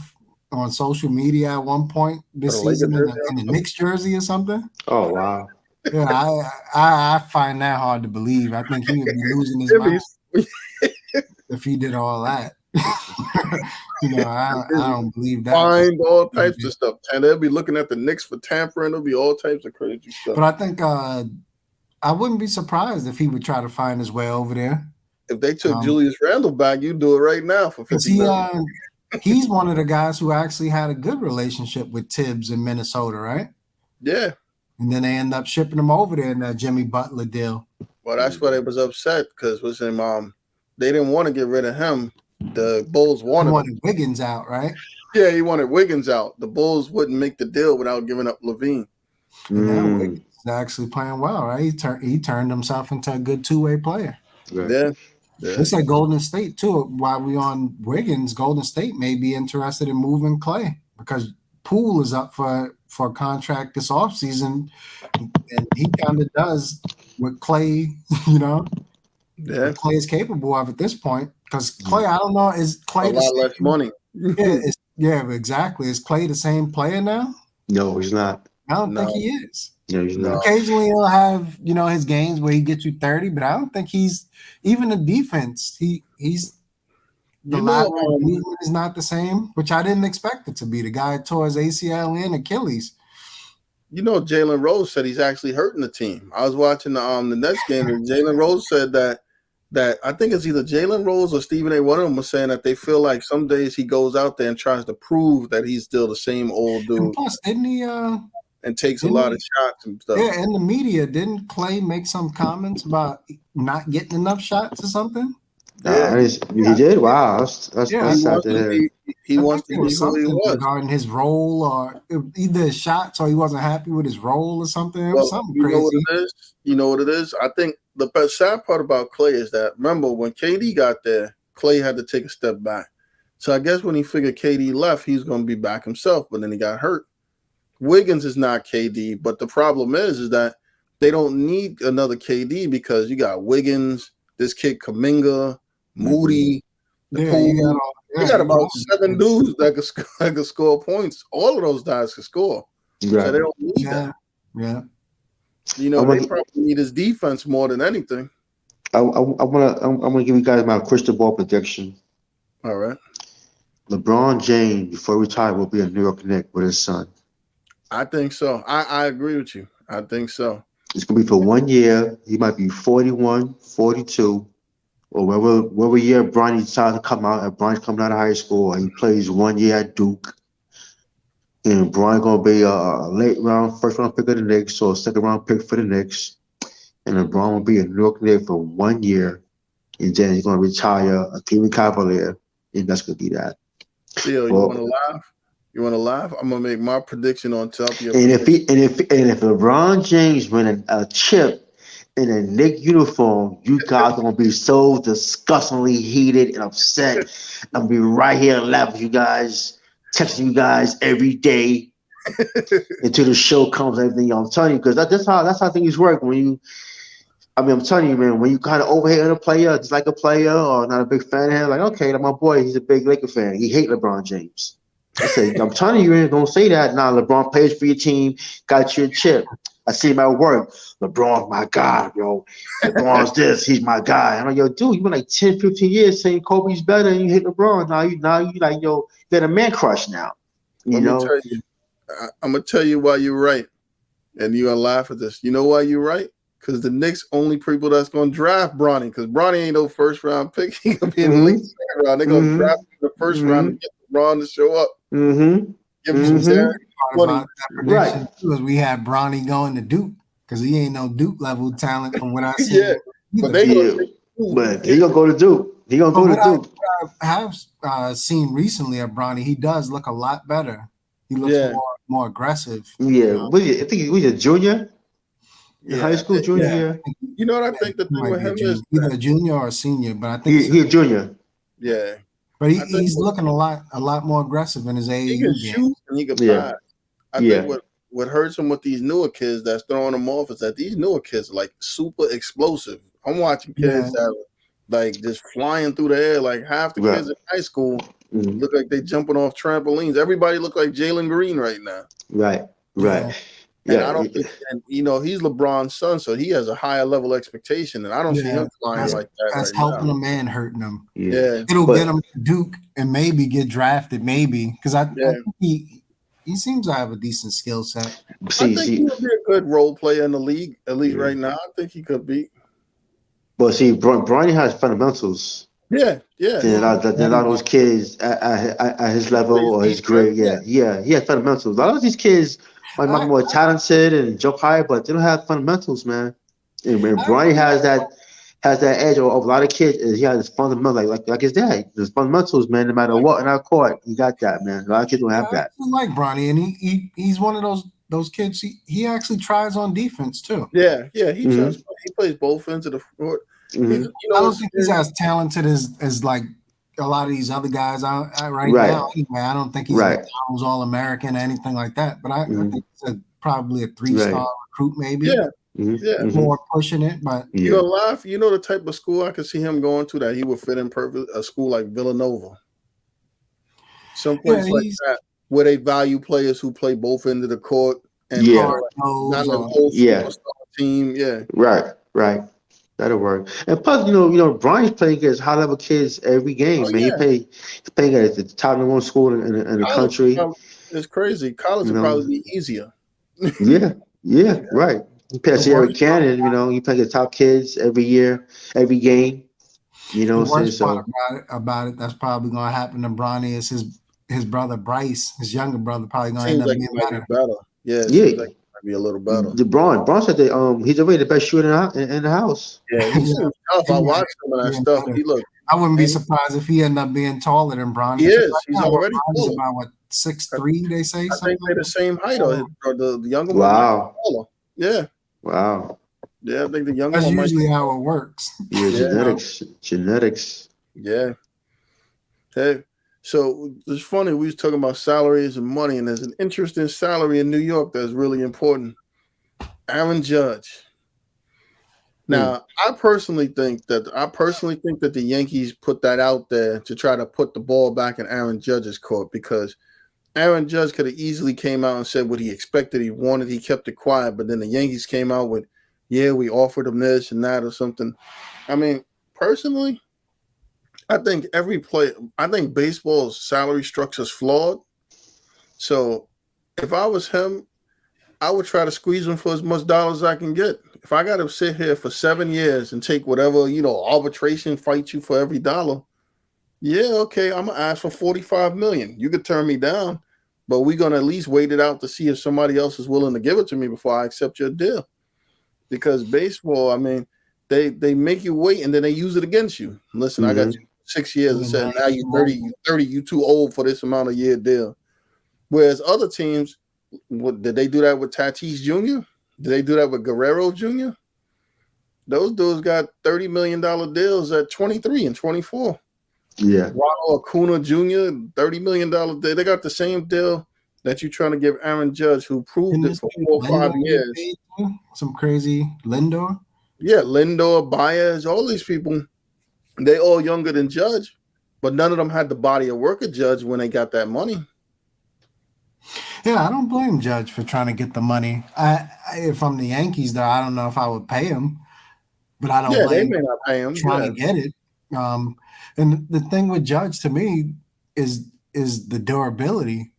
on social media at one point this season in the Knicks jersey or something. Oh wow! Yeah, I find that hard to believe. I think he would be losing his mind if he did all that. I don't believe that. Find all types of stuff, and they'll be looking at the Knicks for tampering. There'll be all types of crazy stuff. But I think I wouldn't be surprised if he would try to find his way over there. If they took Julius Randle back, you'd do it right now for $50 million. He's one of the guys who actually had a good relationship with Tibbs in Minnesota, right? Yeah. And then they end up shipping him over there in that Jimmy Butler deal. Well, that's why they was upset because they didn't want to get rid of him. The Bulls wanted Wiggins out, right? Yeah, he wanted Wiggins out. The Bulls wouldn't make the deal without giving up LaVine. And now Wiggins is actually playing well, right? He turned himself into a good two-way player. Right. Yeah. They said Golden State too. While we on Wiggins, Golden State may be interested in moving Clay because Poole is up for a contract this offseason, and he kind of does what Clay, what Clay is capable of at this point. Because Clay, I don't know, is Clay a lot less money? Yeah, exactly. Is Clay the same player now? No, he's not. I don't think he is. No, he's not. Occasionally he'll have, his games where he gets you 30, but I don't think he's even the defense. He's the lateral movement is not the same, which I didn't expect it to be. The guy tore his ACL and Achilles. Jalen Rose said he's actually hurting the team. I was watching the Nets game, and Jalen Rose said that I think it's either Jalen Rose or Stephen A. One of them was saying that they feel like some days he goes out there and tries to prove that he's still the same old dude. And plus, didn't he? And takes a lot of shots and stuff. Yeah, in the media, didn't Clay make some comments about not getting enough shots or something? Yeah, he did. Wow, that's sad to hear. He wants to be something who he was regarding his role, or either his shots, or he wasn't happy with his role, or something. It was something crazy. You know what it is? I think the sad part about Clay is that remember when KD got there, Clay had to take a step back. So I guess when he figured KD left, he's going to be back himself, but then he got hurt. Wiggins is not KD, but the problem is that they don't need another KD because you got Wiggins, this kid Kuminga, Moody. You got about 7 dudes that could score points. All of those guys can score. Right. So they don't need that. Yeah. They probably need his defense more than anything. I'm gonna give you guys my crystal ball prediction. All right. LeBron James, before he retire, will be a New York Knicks with his son. I think so. I agree with you. I think so. It's gonna be for 1 year. He might be 41, 42, or whatever year Bronny decides to come out. If Bronny's coming out of high school, and he plays 1 year at Duke, and Bronny gonna be a late round, first round pick of the Knicks, or second round pick for the Knicks, and LeBron will be a New York Knicks for 1 year, and then he's gonna retire a Cleveland Cavalier, and that's gonna be that. Theo, you want to Well, laugh? You want to laugh? I'm gonna make my prediction on top of your and if prediction. he and if LeBron James win a chip in a Knick uniform, you guys are gonna be so disgustingly heated and upset. I'm gonna be right here laughing with you guys, texting you guys every day until the show comes. Everything I'm telling you, because that's how things work. I'm telling you, man, when you kind of overhate a player, dislike a player, or not a big fan of him, like, okay, like my boy, he's a big Laker fan. He hate LeBron James. I said, I'm telling you, man, don't say that. Nah, LeBron plays for your team, got you a chip. I see him at work. LeBron's my guy, yo. LeBron's this, he's my guy. I'm like, yo, dude, you been like 10, 15 years saying Kobe's better and you hate LeBron. Now you like, yo, you got a man crush now. You Let me know? tell you. I'm gonna tell you why you're right, and you're gonna laugh at this. You know why you're right? Because the Knicks only people that's gonna draft Bronny. Because Bronny ain't no first round pick. He gonna be in the late Mm-hmm. second round. They're gonna Mm-hmm. draft him in the first round Mm-hmm. to get LeBron to show up. Mm-hmm. Give him And some the scary Mm-hmm. guaranteed part money. about that Right. prediction too is we had Bronny going to Duke because he ain't no Duke level talent from what I Yeah, seen but either. they gonna Yeah. take you. But he gonna go to Duke. He gonna But go to what I Duke. have seen recently of Bronny, he does look a lot better. He looks Yeah, more aggressive. Yeah. I think he was a junior in high yeah, school, junior Yeah, year. You know what I yeah, think the he thing might with be a him junior, is either that a junior or a senior. But I think He a junior. yeah, but I think he's looking a lot more aggressive in his he can AAU game. shoot and he can Yeah. pass. I think Yeah. what hurts him with these newer kids that's throwing them off is that these newer kids are like super explosive. I'm watching Yeah, kids that are like just flying through the air. Like half the Right. kids in high school Mhm. look like they jumping off trampolines. Everybody look like Jalen Green right now. Right. yeah. Right. And Yeah. I don't think, and he's LeBron's son, so he has a higher level expectation, and I don't see Yeah, him flying that's like that that's right helping now. him and hurting him. Yeah. Yeah, It'll get But him to Duke and maybe get drafted, maybe because I yeah. think he seems to have a decent skill set. I see, think see, he'll be a good role player in the league, at least yeah. right now. I think he could be. But see, Bronny has fundamentals. Yeah, yeah. Yeah, Than a lot of anyway, those kids at his He level plays or his defense. grade. Yeah, Yeah. He has fundamentals. A lot of these kids might be I, more talented and jump high, but they don't have fundamentals, man. And I Bronny agree. has that edge over a lot of kids. Is he has his fundamentals like his dad. His fundamentals, man. No matter what in our court, he got that, man. A lot of kids don't Yeah, have I that. actually like Bronny, and he's one of those kids. He actually tries on defense too. yeah. He tries. Mm-hmm. He plays both ends of the court. He's, Mm-hmm. I don't what's think he's scary? as talented as like a lot of these other guys right Right. now. Anyway, I don't think he's Right. McDonald's All American or anything like that. But I Mm-hmm. think he's probably a Right. 3-star recruit, maybe Yeah, Mm-hmm. yeah. Mm-hmm. more pushing it. But You Yeah. gonna laugh? You know the type of school I could see him going to that he would fit in perfect. A school like Villanova, yeah, someplace like he's that, where they value players who play both ends of the court and Yeah. hard not nose a or whole Yeah. superstar team. Yeah, Right. Right. That'll work. And plus, Bronny's playing against high level kids every oh game, man. yeah. He's playing at the top number one school in the College country. is crazy. College You would know. probably be easier. Yeah. Yeah. Right. He the plays Eric worst part. Cannon. He plays the top kids every year, every game. You know The what I'm saying? worst part So about it that's probably going to happen to Bronny is his brother Bryce, his younger brother, probably going to end Seems up like he being might be better. better. Yeah, it yeah, seems like he might be a little better. Braun said that he's already the best shooter in the house. Yeah, he Yeah, seems tough. he I might watched end some of up that being stuff. better. He looked, I wouldn't be and surprised if he ended up being taller than Bronny he because is. right He's now already Bronny's taller. about what 6'3", they say I something think like they're the that. same height, or the younger one might be Wow. taller. Yeah, Wow. yeah. I think the younger That's one might. usually how it works. Yeah. Yeah, Genetics. yeah. Hey, so it's funny. We was talking about salaries and money, and there's an interesting salary in New York that's really important. Aaron Judge. Hmm. Now, I personally think that the Yankees put that out there to try to put the ball back in Aaron Judge's court because Aaron Judge could have easily came out and said what he expected, he wanted, he kept it quiet, but then the Yankees came out with, yeah, we offered him this and that or something. I mean, personally, I think baseball's salary structure is flawed. So if I was him, I would try to squeeze him for as much dollars as I can get. If I got to sit here for 7 years and take whatever, arbitration fight you for every dollar, yeah, okay, I'm gonna ask for 45 million. You could turn me down, but we're gonna at least wait it out to see if somebody else is willing to give it to me before I accept your deal. Because baseball, I mean, they make you wait and then they use it against you. Listen, I got Mm-hmm. you 6 years and said now you're Nice. 30, you 30, you too old for this amount of year deal. Whereas other teams, did they do that with Tatis Jr.? Did they do that with Guerrero Jr.? Those dudes got $30 million deals at 23 and 24. Yeah. Ronald Acuna Jr., $30 million deal. They got the same deal that you're trying to give Aaron Judge, who proved And it this for dude, 4 or 5 Lindor get years. paid too? Some crazy Lindor. Yeah, Lindor, Baez, all these people, they all younger than Judge, but none of them had the body of work of Judge when they got that money. Yeah, I don't blame Judge for trying to get the money. If I'm the Yankees, though, I don't know if I would pay him, but I don't Yeah, they blame may not pay him. trying Yeah, to get it. And the thing with Judge to me is the durability.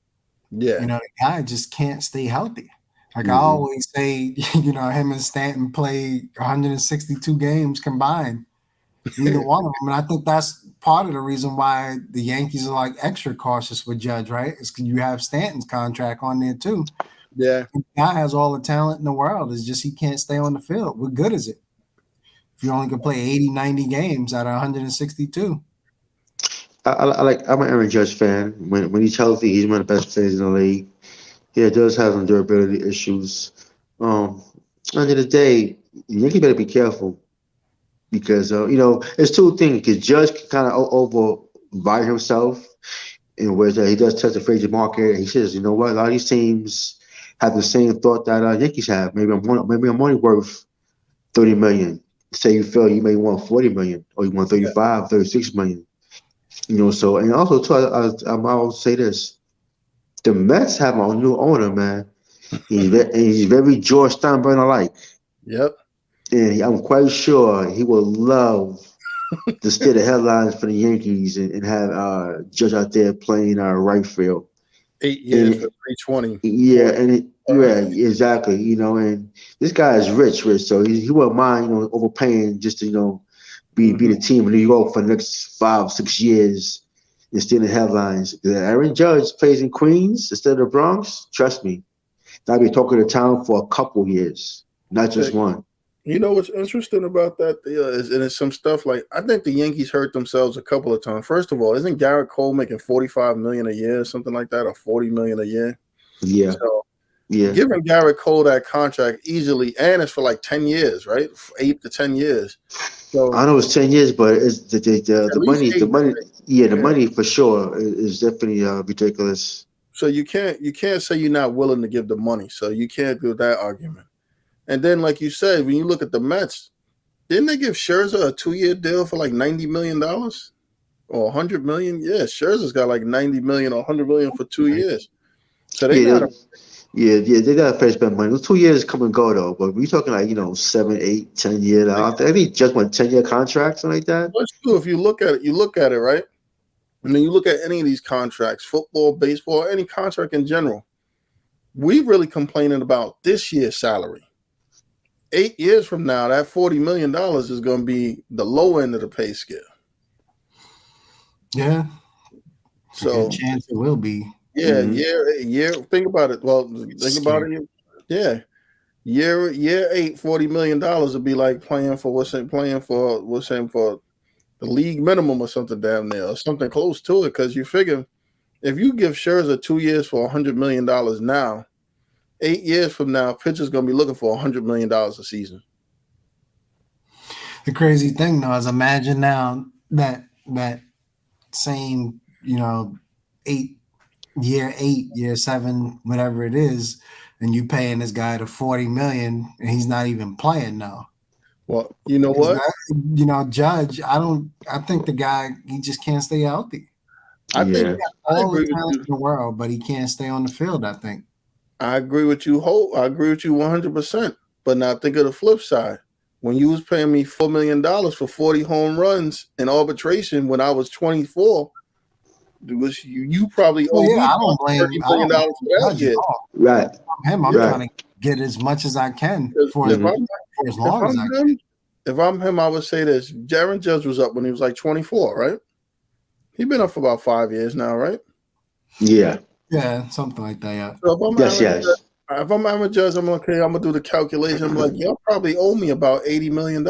yeah, The guy just can't stay healthy. Like I Mm-hmm. always say, him and Stanton play 162 games combined, either one of them. And I think that's part of the reason why the Yankees are like extra cautious with Judge, right? It's because you have Stanton's contract on there too. yeah. The guy has all the talent in the world. It's just he can't stay on the field. What good is it if you only can play 80, 90 games out of 162? I'm an Aaron Judge fan. When he's healthy, he's one of the best players in the league. Yeah, it does have some durability issues. End of the day, Yankee better be careful because it's two things. Because Judge can kind of overvalue himself, in which he does touch the free agent market. And he says, you know what, a lot of these teams have the same thought that Yankees have. Maybe I'm only worth 30 million. Say you feel you may want 40 million, or you want 35, 36 million. So and also too, I'll say this: the Mets have a new owner, man. He's very George Steinbrenner like, Yep. and I'm quite sure he will love to steer the headlines for the Yankees and have Judge out there playing right field. 8 years for And 320. yeah, 40. exactly. And this guy is rich, so he wouldn't mind overpaying just to be the team in New York for the next 5-6 years and stealing headlines. Aaron Judge plays in Queens instead of the Bronx. Trust me, I'll be talking to town for a couple years, not just one. You know what's interesting about that and it's some stuff like I think the Yankees hurt themselves a couple of times. First of all, isn't Garrett Cole making $45 million a year, something like that, or $40 million a year? Yeah, So yeah. giving Garrett Cole that contract easily, and it's for like 10 years, right? 8 to 10 years. So I know it's 10 years, but it's at the least money, 8 years. the money for sure is definitely ridiculous. So you can't say you're not willing to give the money. So you can't do that argument. And then, like you said, when you look at the Mets, didn't they give Scherzer a 2-year deal for like $90 million or $100 million? Yeah, Scherzer's got like $90 million or $100 million for 2 years. So they Yeah, got they got to pay spend money. Those 2 years come and go though, but we're talking like 7, 8, 10 years. I think just want 10-year contracts, something like that. That's true. If you look at it, right? And then you look at any of these contracts, football, baseball, any contract in general, we really complaining about this year's salary. 8 years from now, that $40 million is going to be the low end of the pay scale. Yeah. So Good chance it will be. yeah, year. Think about it. Well, think about it. Yeah, year 8, $40 million would be like playing for the league minimum or something damn near, or something close to it. Because you figure if you give Scherzer 2 years for $100 million now, 8 years from now, pitcher's going to be looking for $100 million a season. The crazy thing though is imagine now that same, 8, year 7, whatever it is, and you paying this guy the $40 million and he's not even playing now. Well, you know what? Judge, I think the guy, he just can't stay healthy. I think He got all the talent in the world, but he can't stay on the field, I think. I agree with you. I agree with you 100%. But now think of the flip side. When you was paying me $4 million for 40 home runs in arbitration when I was 24, you probably owe me I don't blame $30 million for that year. Right. Him, I'm Right. trying to get get as much as I can for If as long as I can. if I'm him, I would say this: Aaron Judge was up when he was like 24, right? He's been up for about 5 years now, right? Yeah. Yeah, something like that. Yeah, So if I'm Yes, yes. Aaron Judge, I'm okay. I'm gonna do the calculation. I'm like, y'all probably owe me about $80 million.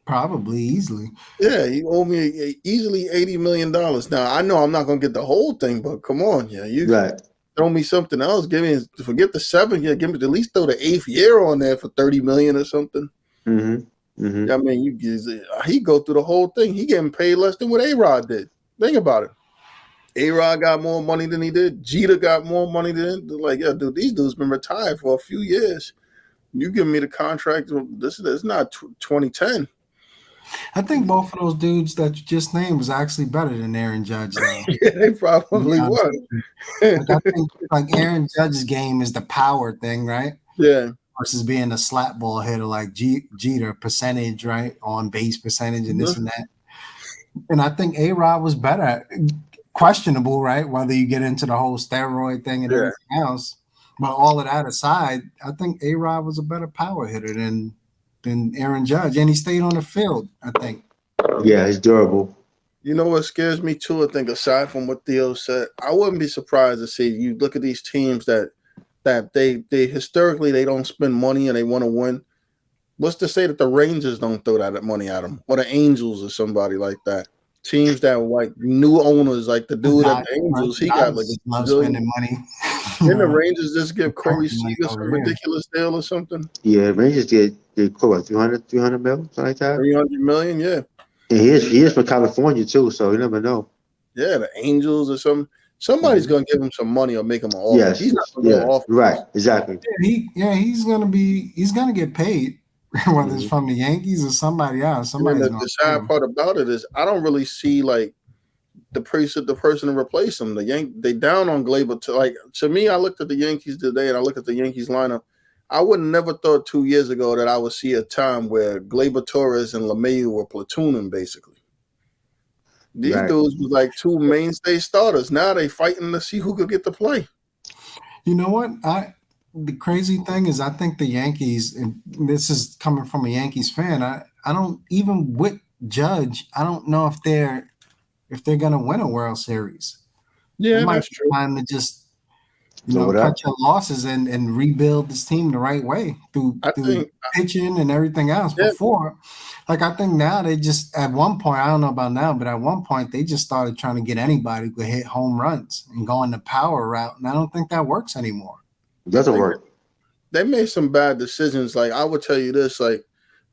probably easily. Yeah, you owe me easily $80 million. Now I know I'm not gonna get the whole thing, but come on, yeah, you Right. throw me something else. Give me forget the 7 year. Give me at least throw the 8th year on there for $30 million or something. Mm-hmm. Mm-hmm. I mean, he go through the whole thing. He getting paid less than what A-Rod did. Think about it. A-Rod got more money than he did. Jeter got more money than like, yeah, dude. These dudes been retired for a few years. You give me the contract. This is not 2010. I think both of those dudes that you just named was actually better than Aaron Judge, though. Yeah, they probably Yeah, was. like I think like Aaron Judge's game is the power thing, right? Yeah, Versus being a slap ball hitter like Jeter, percentage, right? On base percentage and this and that. And I think A-Rod was better. Questionable, right? Whether you get into the whole steroid thing and everything else. But all of that aside, I think A-Rod was a better power hitter than Aaron Judge. And he stayed on the field, I think. Yeah, he's durable. You know what scares me too? I think aside from what Theo said, I wouldn't be surprised to see you look at these teams that they historically they don't spend money and they want to win. What's to say that the Rangers don't throw that money at them, or the Angels or somebody like that? Teams that like new owners, like the dude at the Angels, he got like a love billion. spending money. Didn't the Rangers just give Corey Seager some over here. ridiculous deal or something? Yeah, Rangers did what, 300 mil, something like that. 300 million, yeah. And he is from California too, so you never know. Yeah, the Angels or something. Somebody's gonna give him some money or make him an offer. Yes, He's not gonna go off. right, exactly. He's gonna get paid, whether it's from the Yankees or somebody else. Somebody's the sad part about it is I don't really see like the person to replace him. They down on Gleyber. To me, I looked at the Yankees today and I looked at the Yankees lineup. I would never thought 2 years ago that I would see a time where Gleyber Torres and LeMahieu were platooning basically. These dudes was like two mainstay starters. Now they fighting to see who could get to play. You know what? The crazy thing is I think the Yankees, and this is coming from a Yankees fan, I don't even with Judge, I don't know if they're gonna win a World Series. Yeah, that's true. Time to just cut your losses and rebuild this team the right way through pitching and everything else. Yeah. Before, like I think now they just at one point, I don't know about now, but at one point they just started trying to get anybody who could hit home runs and go on the power route, and I don't think that works anymore. It doesn't work. They made some bad decisions. Like I would tell you this, like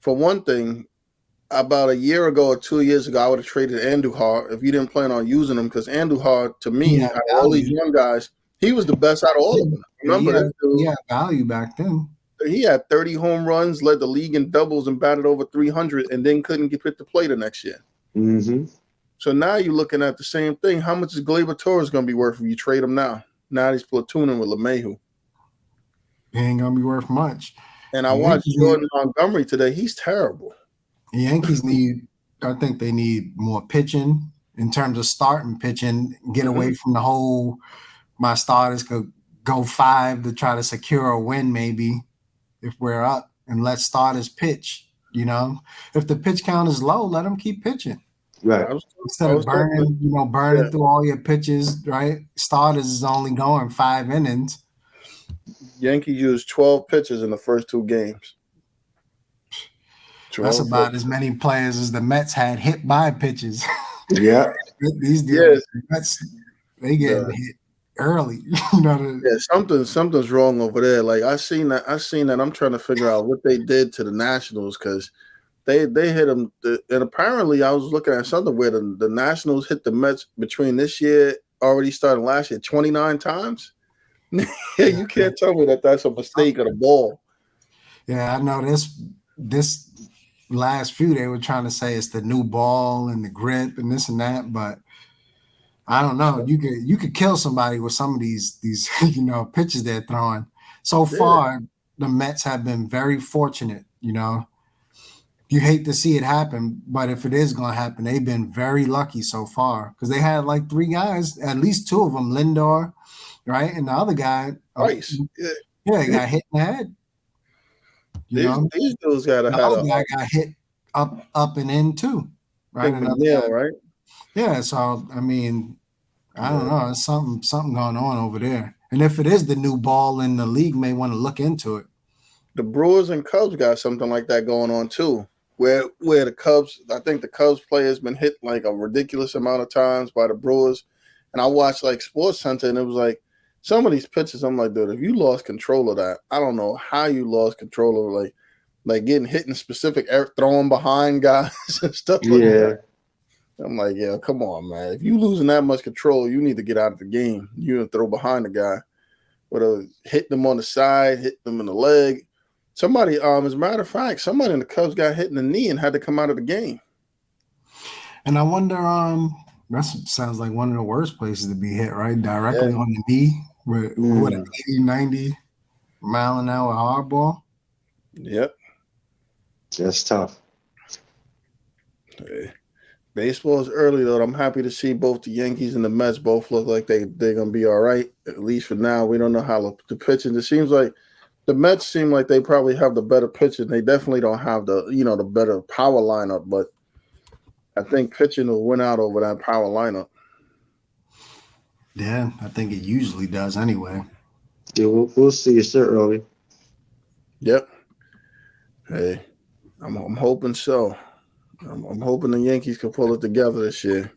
for one thing, about a year ago or 2 years ago, I would have traded Andujar if you didn't plan on using him because Andujar, to me, out of all these young guys, he was the best out of all of them. Remember that dude? He had value back then. He had 30 home runs, led the league in doubles, and batted over 300, and then couldn't get hit to play the next year. Mm-hmm. So now you're looking at the same thing. How much is Gleyber Torres going to be worth if you trade him now? Now he's platooning with LeMahieu. He ain't going to be worth much. And I watched Jordan Montgomery today. He's terrible. The Yankees I think they need more pitching in terms of starting pitching, get away from the whole my starters could go 5 to try to secure a win maybe if we're up, and let starters pitch. If the pitch count is low, let them keep pitching. Right. Instead of burning through all your pitches, right? Starters is only going 5 innings. Yankees used 12 pitches in the first 2 games. That's about as many players as the Mets had hit by pitches. Yeah. These dudes, Mets, they get hit early. Something's wrong over there. Like I seen that. I'm trying to figure out what they did to the Nationals because they hit them. And apparently, I was looking at something where the Nationals hit the Mets between this year already starting last year 29 times. You can't tell me that's a mistake of the ball. Yeah, I know this last few they were trying to say it's the new ball and the grip and this and that, but I don't know. You could kill somebody with some of these pitches they're throwing. So far, the Mets have been very fortunate. You hate to see it happen, but if it is going to happen, they've been very lucky so far because they had like 3 guys, at least 2 of them, Lindor right? And the other guy, Twice. Yeah. yeah, he got hit in the head. You know, These dudes gotta the had other a guy got hit up and in too, right? big Another guy, McNeil, right? yeah. So I mean, I don't Yeah. know. There's something going on over there. And if it is the new ball in the league, may want to look into it. The Brewers and Cubs got something like that going on too. Where the Cubs, I think the Cubs player's been hit like a ridiculous amount of times by the Brewers. And I watched like Sports Center and it was like some of these pitches, I'm like, dude, if you lost control of that, I don't know how you lost control of like getting hit in specific throwing behind guys and stuff like that. Yeah. I'm like, yeah, come on, man. If you losing that much control, you need to get out of the game. You and throw behind the guy. Whether hit them on the side, hit them in the leg. Somebody, as a matter of fact, somebody in the Cubs got hit in the knee and had to come out of the game. And I wonder, that sounds like one of the worst places to be hit, right? Directly on the knee with what, an 80, 90 mile an hour hardball. Yep. That's tough. Hey. Baseball is early though. I'm happy to see both the Yankees and the Mets both look like they're gonna be all right. At least for now, we don't know how the pitching. It seems like the Mets seem like they probably have the better pitching. They definitely don't have the better power lineup, but I think pitching will win out over that power lineup. Yeah, I think it usually does anyway. Yeah, we'll see. It's still early. Yep. Hey, I'm hoping so. I'm hoping the Yankees can pull it together this year.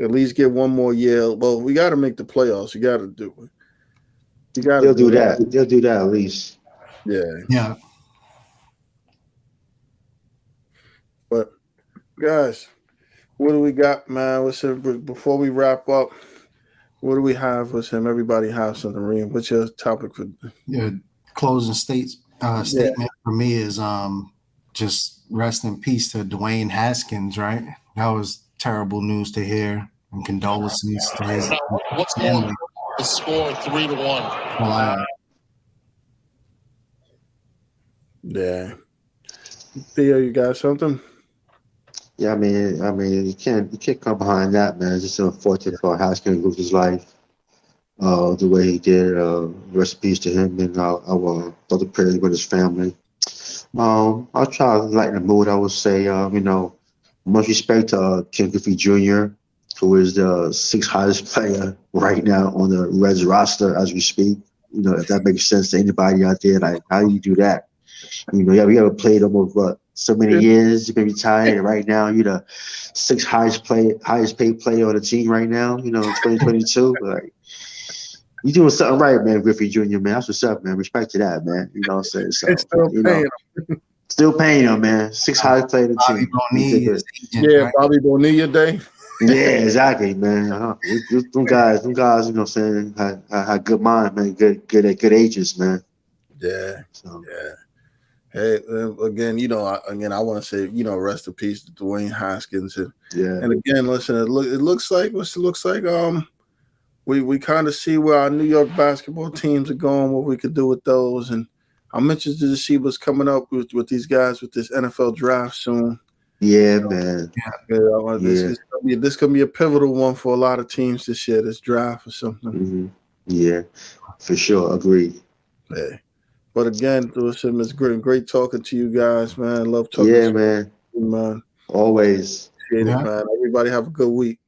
At least get one more year. Well, we got to make the playoffs. You got to do it. You got to They'll do that. that. They'll do that at least. Yeah. Yeah. But guys, what do we got, man? Before we wrap up? What do we have with him? Everybody have something. Reem, what's your topic for? Yeah. Closing statement for me is just rest in peace to Dwayne Haskins. Right, that was terrible news to hear, and condolences to his What's family. more? The score 3-1. Yeah. Theo, you got something? Yeah, I mean, you can't come behind that, man. It's just unfortunate for Haskins to lose his life the way he did. Rest in peace to him and our other prayers with his family. I'll try to lighten the mood. I would say, much respect to Ken Griffey Jr., who is the sixth highest player right now on the Reds roster as we speak. If that makes sense to anybody out there, like how do you do that? We haven't played almost so many years. You've been retired, and right now you're the sixth highest paid player on the team right now. In 2022, like you doing something right, man, Griffey Jr. Man, that's what's up, man. Respect to that, man. You know what I'm saying? So, It's still paying him, man. Sixth highest player on the team. Yeah, Bobby Bonilla Day. Yeah, exactly, man. Them guys, you know what I'm saying, had good mind, man. Good agents, man. Yeah. So. Yeah. Hey, again, I want to say, rest in peace to Dwayne Haskins. And again, listen, it looks like we kind of see where our New York basketball teams are going, what we could do with those. And I'm interested to see what's coming up with these guys with this NFL draft soon. Yeah, man. This could be a pivotal one for a lot of teams this year, this draft or something. Mm-hmm. Yeah, for sure. Agreed. Yeah. But again, listen, it's great talking to you guys, man. Love talking to you, man. Man. Always. Appreciate it, man. Everybody have a good week.